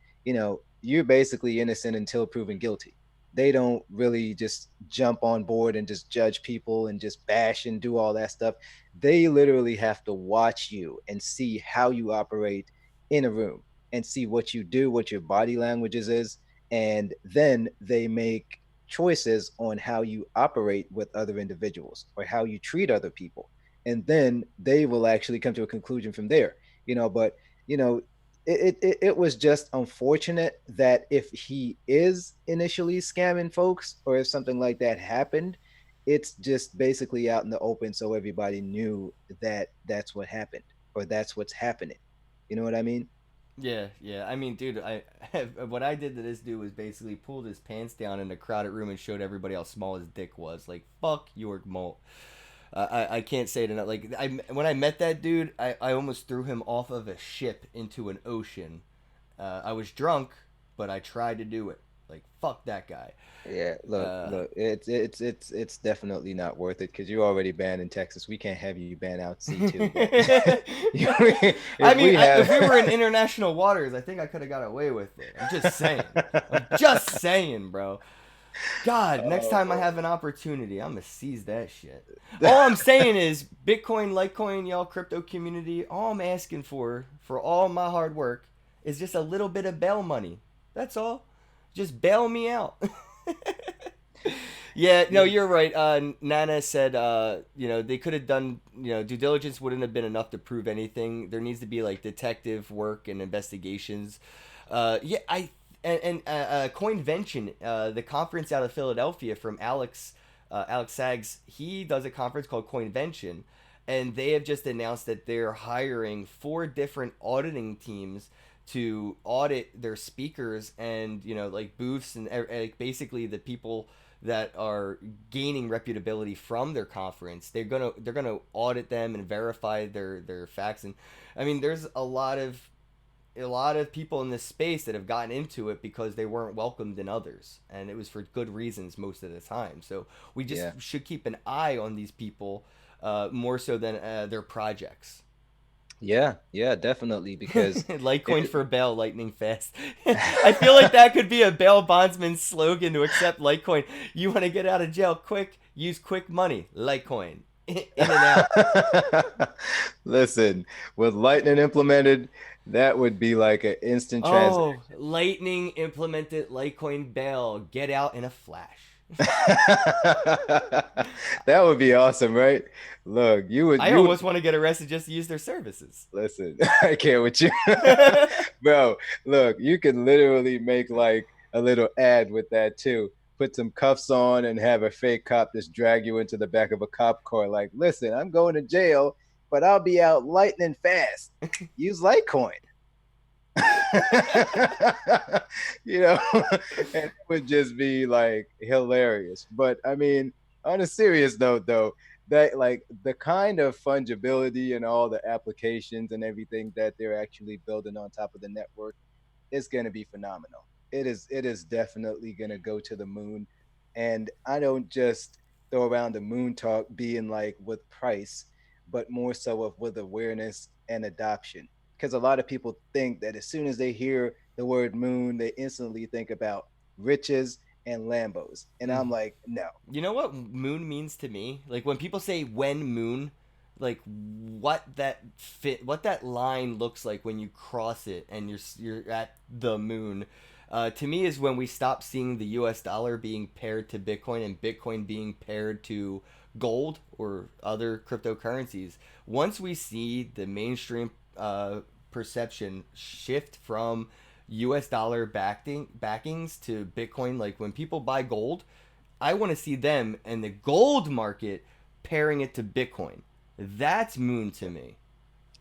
You're basically innocent until proven guilty. They don't really just jump on board and just judge people and just bash and do all that stuff. They literally have to watch you and see how you operate in a room and see what you do, what your body languages is, and then they make choices on how you operate with other individuals or how you treat other people. And then they will actually come to a conclusion from there. But you know, it was just unfortunate that if he is initially scamming folks or if something like that happened, it's just basically out in the open so everybody knew that that's what happened or that's what's happening. You know what I mean? Yeah, yeah. I mean, dude, I what I did to this dude was basically pulled his pants down in a crowded room and showed everybody how small his dick was. Like, fuck your Molt. I can't say it enough. Like, when I met that dude, I almost threw him off of a ship into an ocean. I was drunk, but I tried to do it. Like, fuck that guy. Yeah, look, Uh, look, it's definitely not worth it because you're already banned in Texas. We can't have you banned out C too, but I if mean, we if we were in have international waters, I think I could have got away with it. I'm just saying. I'm just saying, bro. God, next time I have Oh. an opportunity, I'm gonna seize that shit. All I'm saying is Bitcoin, Litecoin, y'all crypto community, all I'm asking for all my hard work, is just a little bit of bail money. That's all. Just bail me out. Yeah, no, Yeah. you're right. Nana said, they could have done, due diligence wouldn't have been enough to prove anything. There needs to be like detective work and investigations. Yeah, Coinvention, the conference out of Philadelphia from Alex Sags, he does a conference called Coinvention, and they have just announced that they're hiring 4 different auditing teams to audit their speakers and like booths and like basically the people that are gaining reputability from their conference. They're gonna audit them and verify their facts. And I mean, there's a lot of people in this space that have gotten into it because they weren't welcomed in others, and it was for good reasons most of the time. So we just Yeah. should keep an eye on these people, more so than their projects. Yeah. Yeah, definitely. Because Litecoin it, for bail, lightning fast. I feel like that could be a bail bondsman's slogan to accept Litecoin. You want to get out of jail quick? Use quick money. Litecoin. In and out. listen, with Lightning implemented, that would be like an instant Oh, transaction. Lightning implemented Litecoin bail. Get out in a flash. That would be awesome, right? Look, I almost want to get arrested just to use their services. listen, I can't with you. Bro, look, you can literally make like a little ad with that too. Put some cuffs on and have a fake cop just drag you into the back of a cop car. Like, listen, I'm going to jail, but I'll be out lightning fast. Use Litecoin. you know, and it would just be like hilarious. But I mean, on a serious note, though, that like the kind of fungibility and all the applications and everything that they're actually building on top of the network is going to be phenomenal. It is definitely going to go to the moon, and I don't just throw around the moon talk being like with price, but more so of with awareness and adoption. Because a lot of people think that as soon as they hear the word moon, they instantly think about riches and Lambos, and Mm. I'm like, no. You know what moon means to me? Like when people say when moon, like what that line looks like when you cross it and you're at the moon. To me, is when we stop seeing the U.S. dollar being paired to Bitcoin and Bitcoin being paired to gold or other cryptocurrencies. Once we see the mainstream perception shift from U.S. dollar backings to Bitcoin, like when people buy gold, I want to see them and the gold market pairing it to Bitcoin. That's moon to me.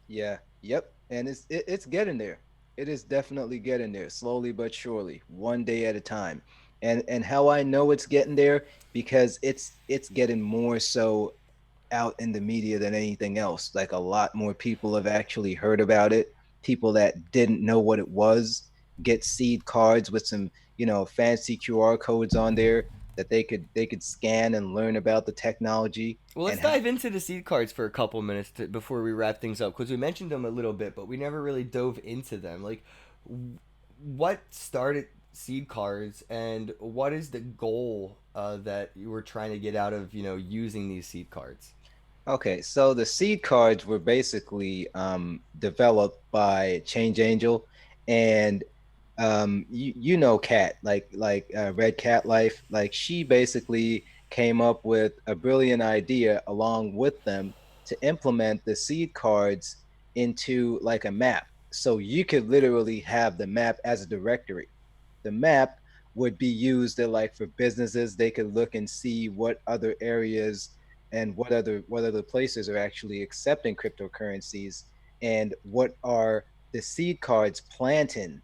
Yeah, yep, and it's getting there. It is definitely getting there, slowly but surely, one day at a time. And how I know it's getting there, because it's getting more so out in the media than anything else. Like a lot more people have actually heard about it. People that didn't know what it was get seed cards with some, fancy QR codes on there that they could scan and learn about the technology Well, let's and how. dive into the seed cards for a couple minutes before we wrap things up because we mentioned them a little bit, but we never really dove into them. Like, what started seed cards, and what is the goal that you were trying to get out of using these seed cards? Okay, so the seed cards were basically developed by Change Angel, and you know Cat, like Red Cat Life, like she basically came up with a brilliant idea along with them to implement the seed cards into like a map, so you could literally have the map as a directory. The map would be used like for businesses. They could look and see what other areas and what other places are actually accepting cryptocurrencies, and what are the seed cards planting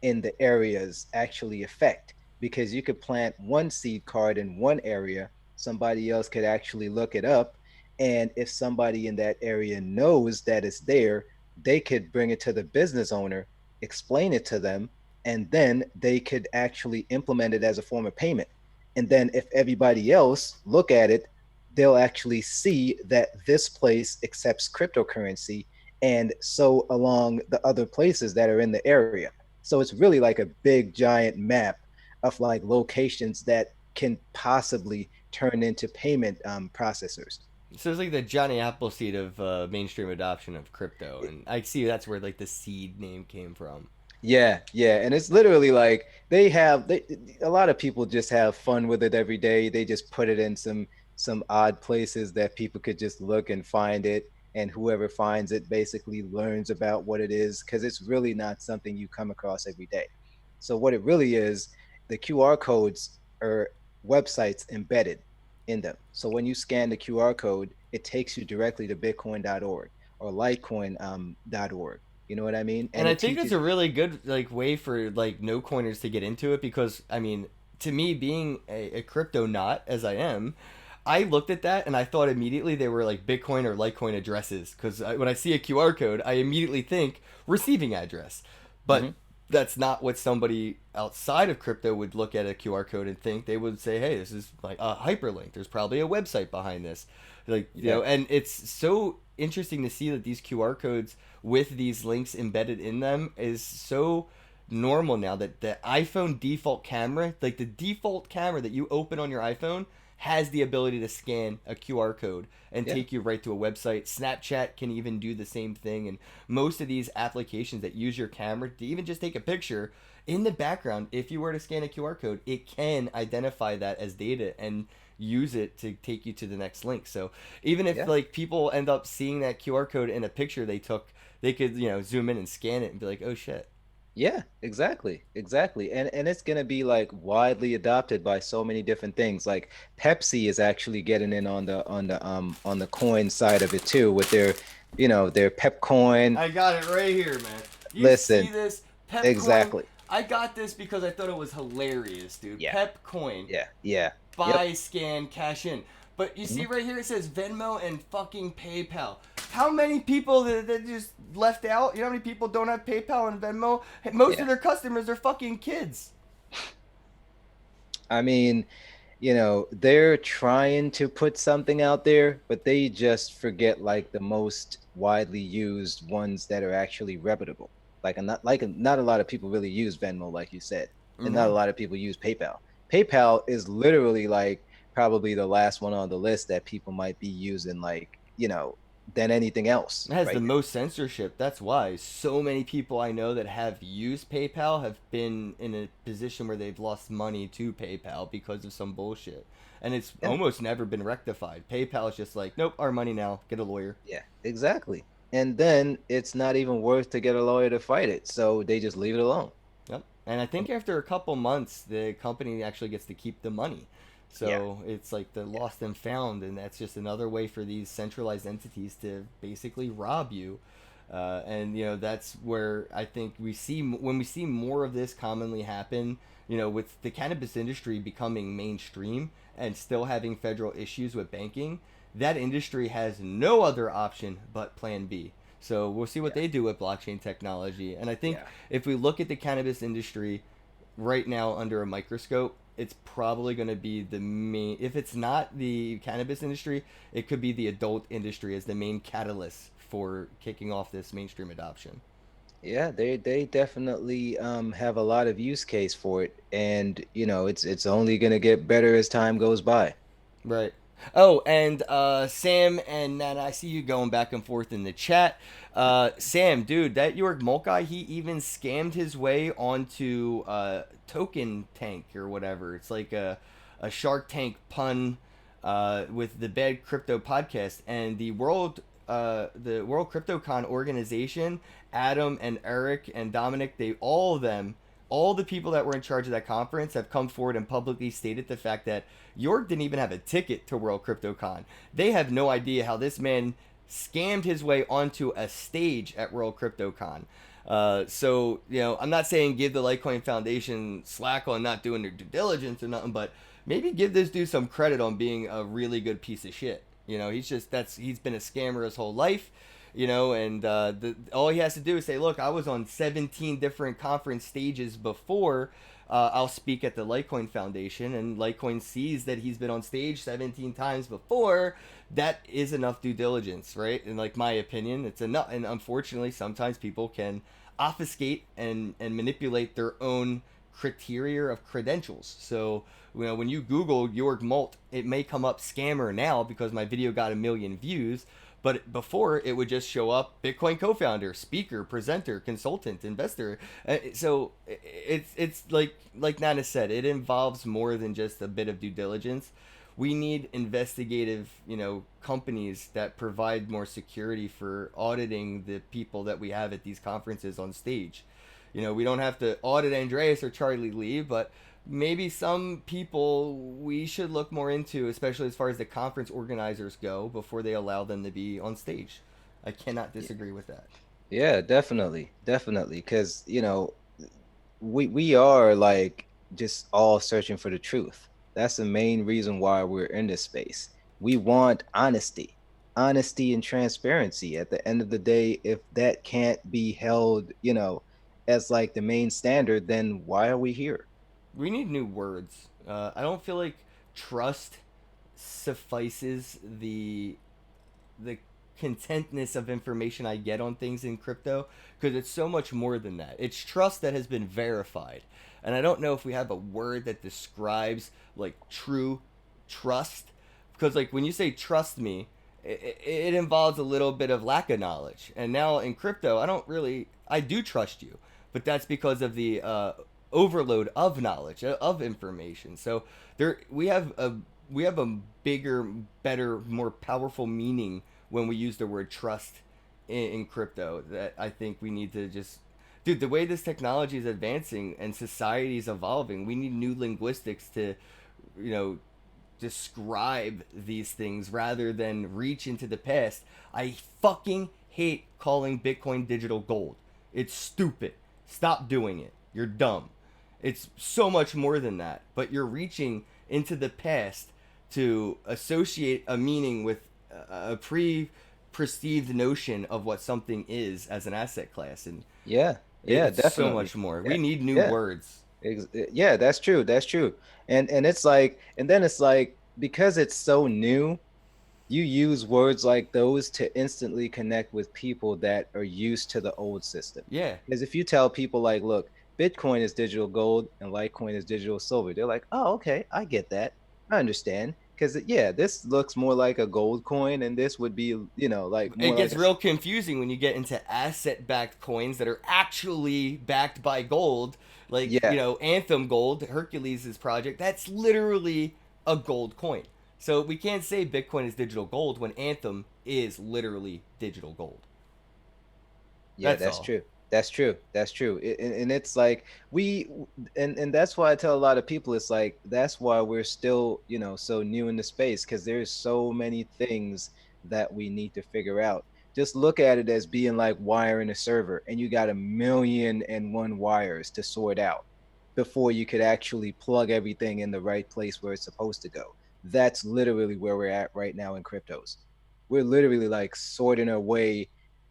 in the areas actually affect. Because you could plant one seed card in one area, somebody else could actually look it up, and if somebody in that area knows that it's there, they could bring it to the business owner, explain it to them, and then they could actually implement it as a form of payment. And then if everybody else look at it, they'll actually see that this place accepts cryptocurrency, and so along the other places that are in the area. So it's really like a big giant map of like locations that can possibly turn into payment processors. So it's like the Johnny Appleseed of mainstream adoption of crypto, and I see that's where like the seed name came from. Yeah, yeah, and it's literally like a lot of people just have fun with it every day. They just put it in some odd places that people could just look and find it, and whoever finds it basically learns about what it is because it's really not something you come across every day. So what it really is, the QR codes are websites embedded in them. So when you scan the QR code, it takes you directly to bitcoin.org or litecoin.org. You know what I mean? And And I it think it's teaches. a really good like way for like no coiners to get into it because I mean, to me being a crypto not as I am, I looked at that and I thought immediately they were like Bitcoin or Litecoin addresses because when I see a QR code, I immediately think receiving address. But Mhm. that's not what somebody outside of crypto would look at a QR code and think. They would say, "Hey, this is like a hyperlink. There's probably a website behind this." Like, Yeah. and it's so interesting to see that these QR codes with these links embedded in them is so normal now that the iPhone default camera, like the default camera that you open on your iPhone, has the ability to scan a QR code and Yeah. take you right to a website. Snapchat can even do the same thing. And most of these applications that use your camera to even just take a picture in the background, if you were to scan a QR code, it can identify that as data and use it to take you to the next link. So even if Yeah. like people end up seeing that QR code in a picture they took, they could, zoom in and scan it and be like, "Oh shit." Yeah, exactly. Exactly. And it's going to be like widely adopted by so many different things. Like Pepsi is actually getting in on the coin side of it too with their Pep coin. I got it right here, man. You see Listen, this Pep coin? exactly. I got this because I thought it was hilarious, dude. Yeah. Pep coin, Yeah. Yeah. Yep. buy, scan, cash in. But you see Mhm. right here it says Venmo and fucking PayPal. How many people that just left out? You know how many people don't have PayPal and Venmo? Most of Yeah. their customers are fucking kids. I mean, they're trying to put something out there, but they just forget like the most widely used ones that are actually reputable. Not a lot of people really use Venmo, like you said, and not a No. lot of people use PayPal. PayPal is literally like probably the last one on the list that people might be using, like, than anything else It has the right most censorship. That's why so many people I know that have used PayPal have been in a position where they've lost money to PayPal because of some bullshit. And it's now. Yeah, almost never been rectified. PayPal is just like, nope, our money now. Get a lawyer. yeah, exactly. And then it's not even worth to get a lawyer to fight it, so they just leave it alone. Yep. And I think after a couple months, the company actually gets to keep the money. Yeah, So it's like the yeah, lost and found, and that's just another way for these centralized entities to basically rob you. And that's where I think we see when we see more of this commonly happen. With the cannabis industry becoming mainstream and still having federal issues with banking, that industry has no other option but Plan B. So we'll see what yeah, they do with blockchain technology. And I think yeah. if we look at the cannabis industry right now under a microscope, it's probably going to be the main. If it's not the cannabis industry, it could be the adult industry as the main catalyst for kicking off this mainstream adoption. Yeah, they definitely have a lot of use case for it, and it's only gonna get better as time goes by. Right. Oh, and Sam and Nana, I see you going back and forth in the chat. Sam, dude, that York Molt guy, he even scammed his way onto Token Tank or whatever. It's like a Shark Tank pun with the Bad Crypto podcast and the World CryptoCon organization. Adam and Eric and Dominic, they all of them, all the people that were in charge of that conference have come forward and publicly stated the fact that York didn't even have a ticket to World CryptoCon. They have no idea how this man scammed his way onto a stage at World CryptoCon. So, I'm not saying give the Litecoin Foundation slack on not doing their due diligence or nothing, but maybe give this dude some credit on being a really good piece of shit. He's been a scammer his whole life. And all he has to do is say, look, I was on 17 different conference stages before I'll speak at the Litecoin Foundation, and Litecoin sees that he's been on stage 17 times before. That is enough due diligence, right? In like my opinion, it's enough. And unfortunately, sometimes people can obfuscate and manipulate their own criteria of credentials. So when you Google Jorg Molt, it may come up scammer now because my video got 1 million views. But before, it would just show up Bitcoin co-founder, speaker, presenter, consultant, investor. So it's like Nana said, it involves more than just a bit of due diligence. We need investigative, companies that provide more security for auditing the people that we have at these conferences on stage. We don't have to audit Andreas or Charlie Lee, but maybe some people we should look more into, especially as far as the conference organizers go, before they allow them to be on stage. I cannot disagree with that. Yeah, definitely, definitely, because we are like just all searching for the truth. That's the main reason why we're in this space. We want honesty, honesty and transparency. At the end of the day, if that can't be held, as like the main standard, then why are we here? We need new words. I don't feel like trust suffices the contentness of information I get on things in crypto, because it's so much more than that. It's trust that has been verified. And I don't know if we have a word that describes like true trust, because like when you say trust me, it involves a little bit of lack of knowledge. And now in crypto, I do trust you, but that's because of the overload of knowledge, of information. So we have a bigger, better, more powerful meaning when we use the word trust in crypto, that I think we need to just, dude, the way this technology is advancing and society is evolving, we need new linguistics to, you know describe these things rather than reach into the past. I fucking hate calling Bitcoin digital gold. It's stupid. Stop doing it. You're dumb. It's so much more than that, but you're reaching into the past to associate a meaning with a perceived notion of what something is as an asset class, and Yeah, yeah, it's so definitely. much more. We Yeah, need new yeah. words. Yeah, that's true. That's true. And it's like, and then it's like, because it's so new, you use words like those to instantly connect with people that are used to the old system. Yeah. Because if you tell people like, look, Bitcoin is digital gold and Litecoin is digital silver, they're like, oh, okay, I get that. I understand. Because yeah, this looks more like a gold coin, and this would be, like It more like gets a real confusing when you get into asset backed coins that are actually backed by gold, like, yeah. Anthem Gold, Hercules' project. That's literally a gold coin. So we can't say Bitcoin is digital gold when Anthem is literally digital gold. Yeah, That's that's all. true. That's true. That's true. And it's like and that's why I tell a lot of people, it's like that's why we're still, so new in the space, because there's so many things that we need to figure out. Just look at it as being like wiring a server, and you got 1,000,001 wires to sort out before you could actually plug everything in the right place where it's supposed to go. That's literally where we're at right now in cryptos. We're literally like sorting our way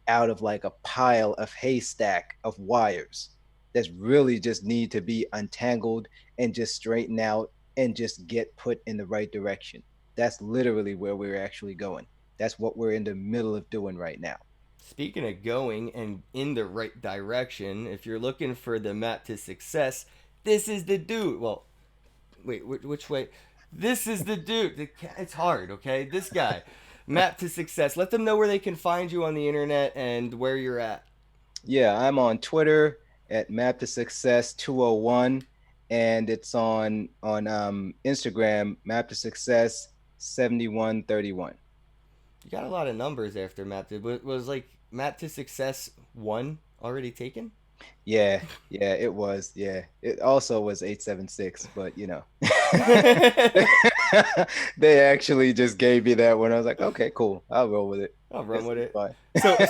out of like a pile of haystack of wires that's really just need to be untangled and just straighten out and just get put in the right direction. That's literally where we're actually going. That's what we're in the middle of doing right now. Speaking of going and in the right direction, if you're looking for the map to success, this is the dude. Well, wait, which way? This is the dude. It's hard, okay? This guy. Map to success. Let them know where they can find you on the internet and where you're at. Yeah, I'm on Twitter at Map to Success 201, and it's on Instagram Map to Success 7131. You got a lot of numbers after map to. Was like map to success one already taken? Yeah, yeah, it was. Yeah, it also was 876, but they actually just gave me that one. I was like, okay, cool. I'll roll with it. I'll run It's, with it's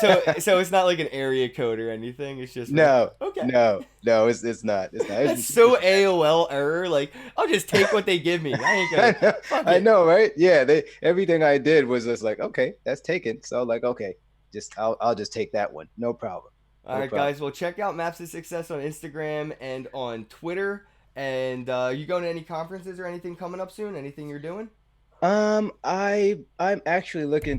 it. fine. So it's not like an area code or anything. It's just like, No, okay. no, no, it's not. It's not. That's so AOL error. Like, I'll just take what they give me. I ain't gonna. I know, Fuck I it. know, right? Yeah, they everything I did was just like, okay, that's taken. So like, okay, just I'll just take that one. No problem. All No right, problem. guys. Well, check out Maps of Success on Instagram and on Twitter. And you going to any conferences or anything coming up soon? Anything you're doing? I'm actually looking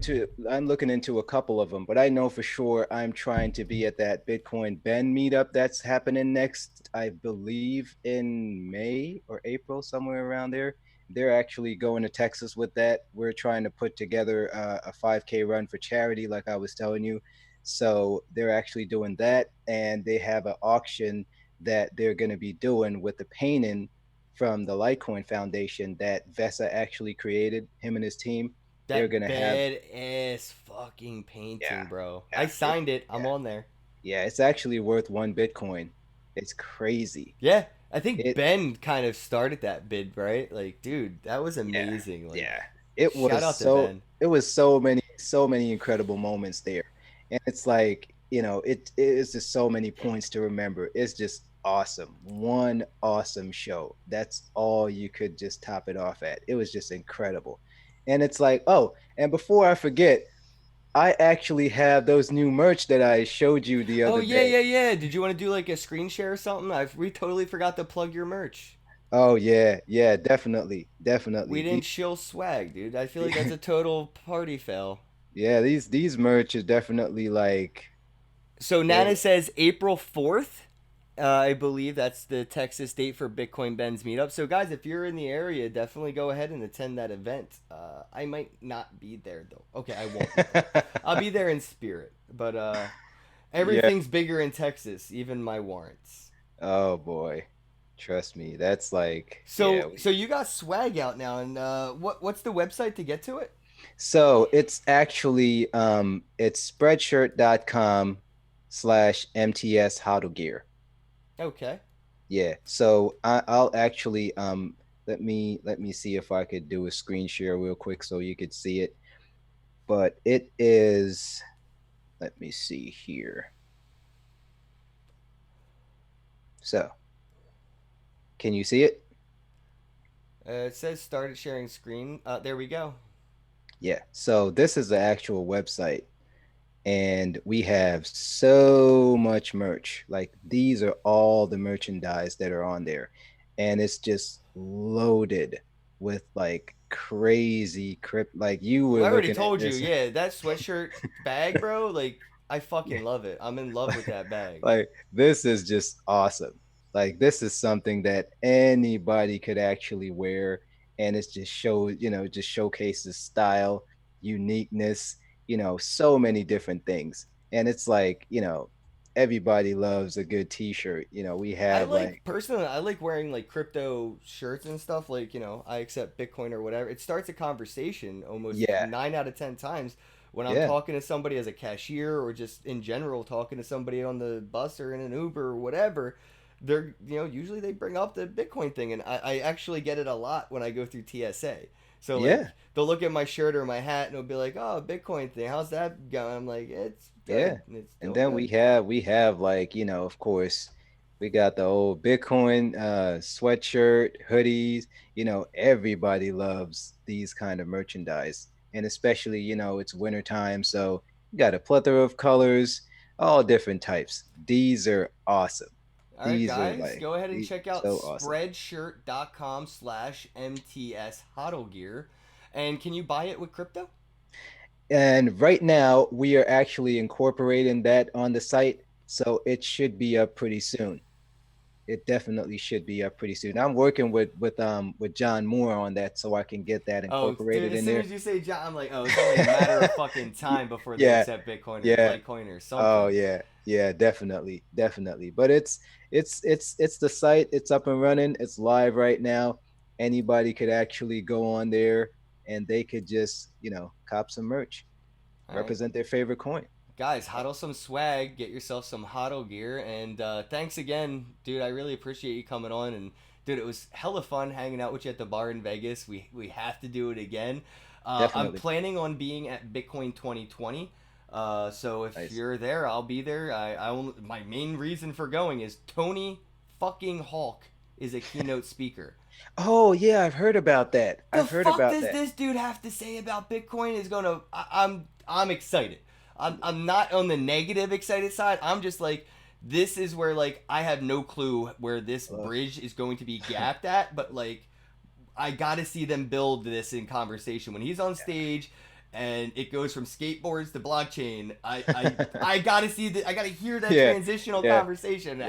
into a couple of them, but I know for sure I'm trying to be at that Bitcoin Bend meetup that's happening next, I believe in May or April, somewhere around there. They're actually going to Texas with that. We're trying to put together a 5K run for charity, like I was telling you. So they're actually doing that, and they have an auction that they're going to be doing with the painting from the Litecoin Foundation that Vesa actually created, him and his team. They're That gonna have, bad ass fucking yeah, painting, bro. I yeah, signed it. I'm yeah, on there. yeah. It's actually worth 1 Bitcoin. It's crazy. Yeah, I think It, Ben kind of started that bid, right? Like, dude, that was yeah, amazing. Like, yeah. shout out to Ben. It was so many incredible moments there, and it's like, it is just so many points to remember. It's just awesome. One awesome show. That's all you could just top it off at. It was just incredible, and it's like, oh, and before I forget, I actually have those new merch that I showed you the Oh other yeah, day. yeah, yeah. Did you want to do like a screen share or something? We totally forgot to plug your merch. Oh yeah, yeah, definitely, We definitely. didn't shill swag, dude. I feel like that's a total party fail. Yeah, these merch is definitely like So they Nana says April 4th. I believe that's the Texas date for Bitcoin Ben's meetup. So guys, if you're in the area, definitely go ahead and attend that event. I might not be there though. Okay, I won't be there. I'll be there in spirit. But Yeah. everything's bigger in Texas, even my warrants. Oh boy. Trust me. That's like, yeah, So you got swag out now, and what's the website to get to it? so it's actually it's spreadshirt.com/MTS hodl gear. Okay. Yeah. So I'll actually let me see if I could do a screen share real quick so you could see it. But it is, let me see here. So can you see it? It says started sharing screen. There we go. Yeah. So this is the actual website, and we have so much merch. Like these are all the merchandise that are on there, and it's just loaded with like crazy crypt. Like you Well, were I already looking at told you, this, yeah, that sweatshirt bag, bro. Like, I fucking love it. I'm in love with that bag. like this is just awesome. Like this is something that anybody could actually wear, and it's just just showcases style, uniqueness, so many different things. And it's like, everybody loves a good t-shirt. We I have like like, personally, I like wearing like crypto shirts and stuff. Like, I accept Bitcoin or whatever. It starts a conversation almost yeah, 9 out of 10 times when I'm yeah, talking to somebody as a cashier or just in general talking to somebody on the bus or in an Uber or whatever. They're usually they bring up the Bitcoin thing, and I actually get it a lot when I go through TSA. So like yeah, they'll look at my shirt or my hat and they'll be like, "Oh, Bitcoin thing, how's that going?" I'm like, "It's yeah. good. It's And still then good." we have like, of course, we got the old Bitcoin sweatshirt, hoodies. Everybody loves these kind of merchandise. And especially, it's winter time, so you got a plethora of colors, all different types. These are awesome. All right, These are guys, like go ahead and these check out so awesome. spreadshirt.com/MTS hodl gear. And can you buy it with crypto? And right now we are actually incorporating that on the site, so it should be up pretty soon. It definitely should be up pretty soon. I'm working with John Moore on that so I can get that Oh, dude, incorporated as in soon there. as you say John, I'm like, oh, it's only a matter of fucking time before they Yeah, accept Bitcoin or yeah. Litecoin or Oh something. yeah, yeah, definitely, definitely. But it's the site. It's up and running. It's live right now. Anybody could actually go on there and they could just cop some merch, All right. represent their favorite coin. Guys, hodl some swag, get yourself some hodl gear, and thanks again, dude. I really appreciate you coming on, and dude, it was hella fun hanging out with you at the bar in Vegas. We have to do it again. I'm Definitely. planning on being at Bitcoin 2020. So if Nice. you're there, I'll be there. My main reason for going is Tony fucking Hawk is a keynote speaker. Oh yeah, I've heard about that. The I've heard fuck about does that. this dude have to say about Bitcoin? Is gonna I'm excited. I'm not on the negative excited side. I'm just like this is where like I have no clue where this Uh, bridge is going to be gapped at, but like I got to see them build this in conversation when he's on stage. And it goes from skateboards to blockchain. I gotta see that. I gotta hear that Yeah, transitional yeah, conversation. yeah,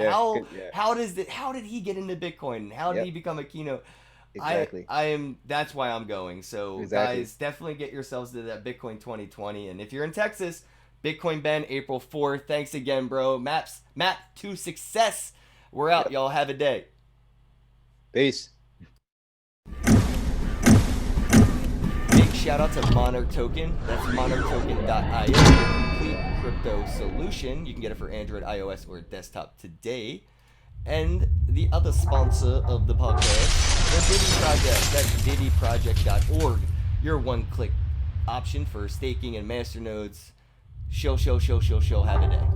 yeah. How did he get into Bitcoin? How did he Yep, become a keynote? exactly, I am. That's why I'm going. So exactly. guys, definitely get yourselves to that Bitcoin 2020. And if you're in Texas, Bitcoin Ben April 4th. Thanks again, bro. Map to success. We're out. Yep. Y'all have a day. Peace. Big shout out to Monarch Token. That's monarchtoken.io. Your complete crypto solution. You can get it for Android, iOS, or desktop today. And the other sponsor of the podcast, the Diddy Project. That's diddyproject.org. Your one-click option for staking and masternodes. Show. Have a day.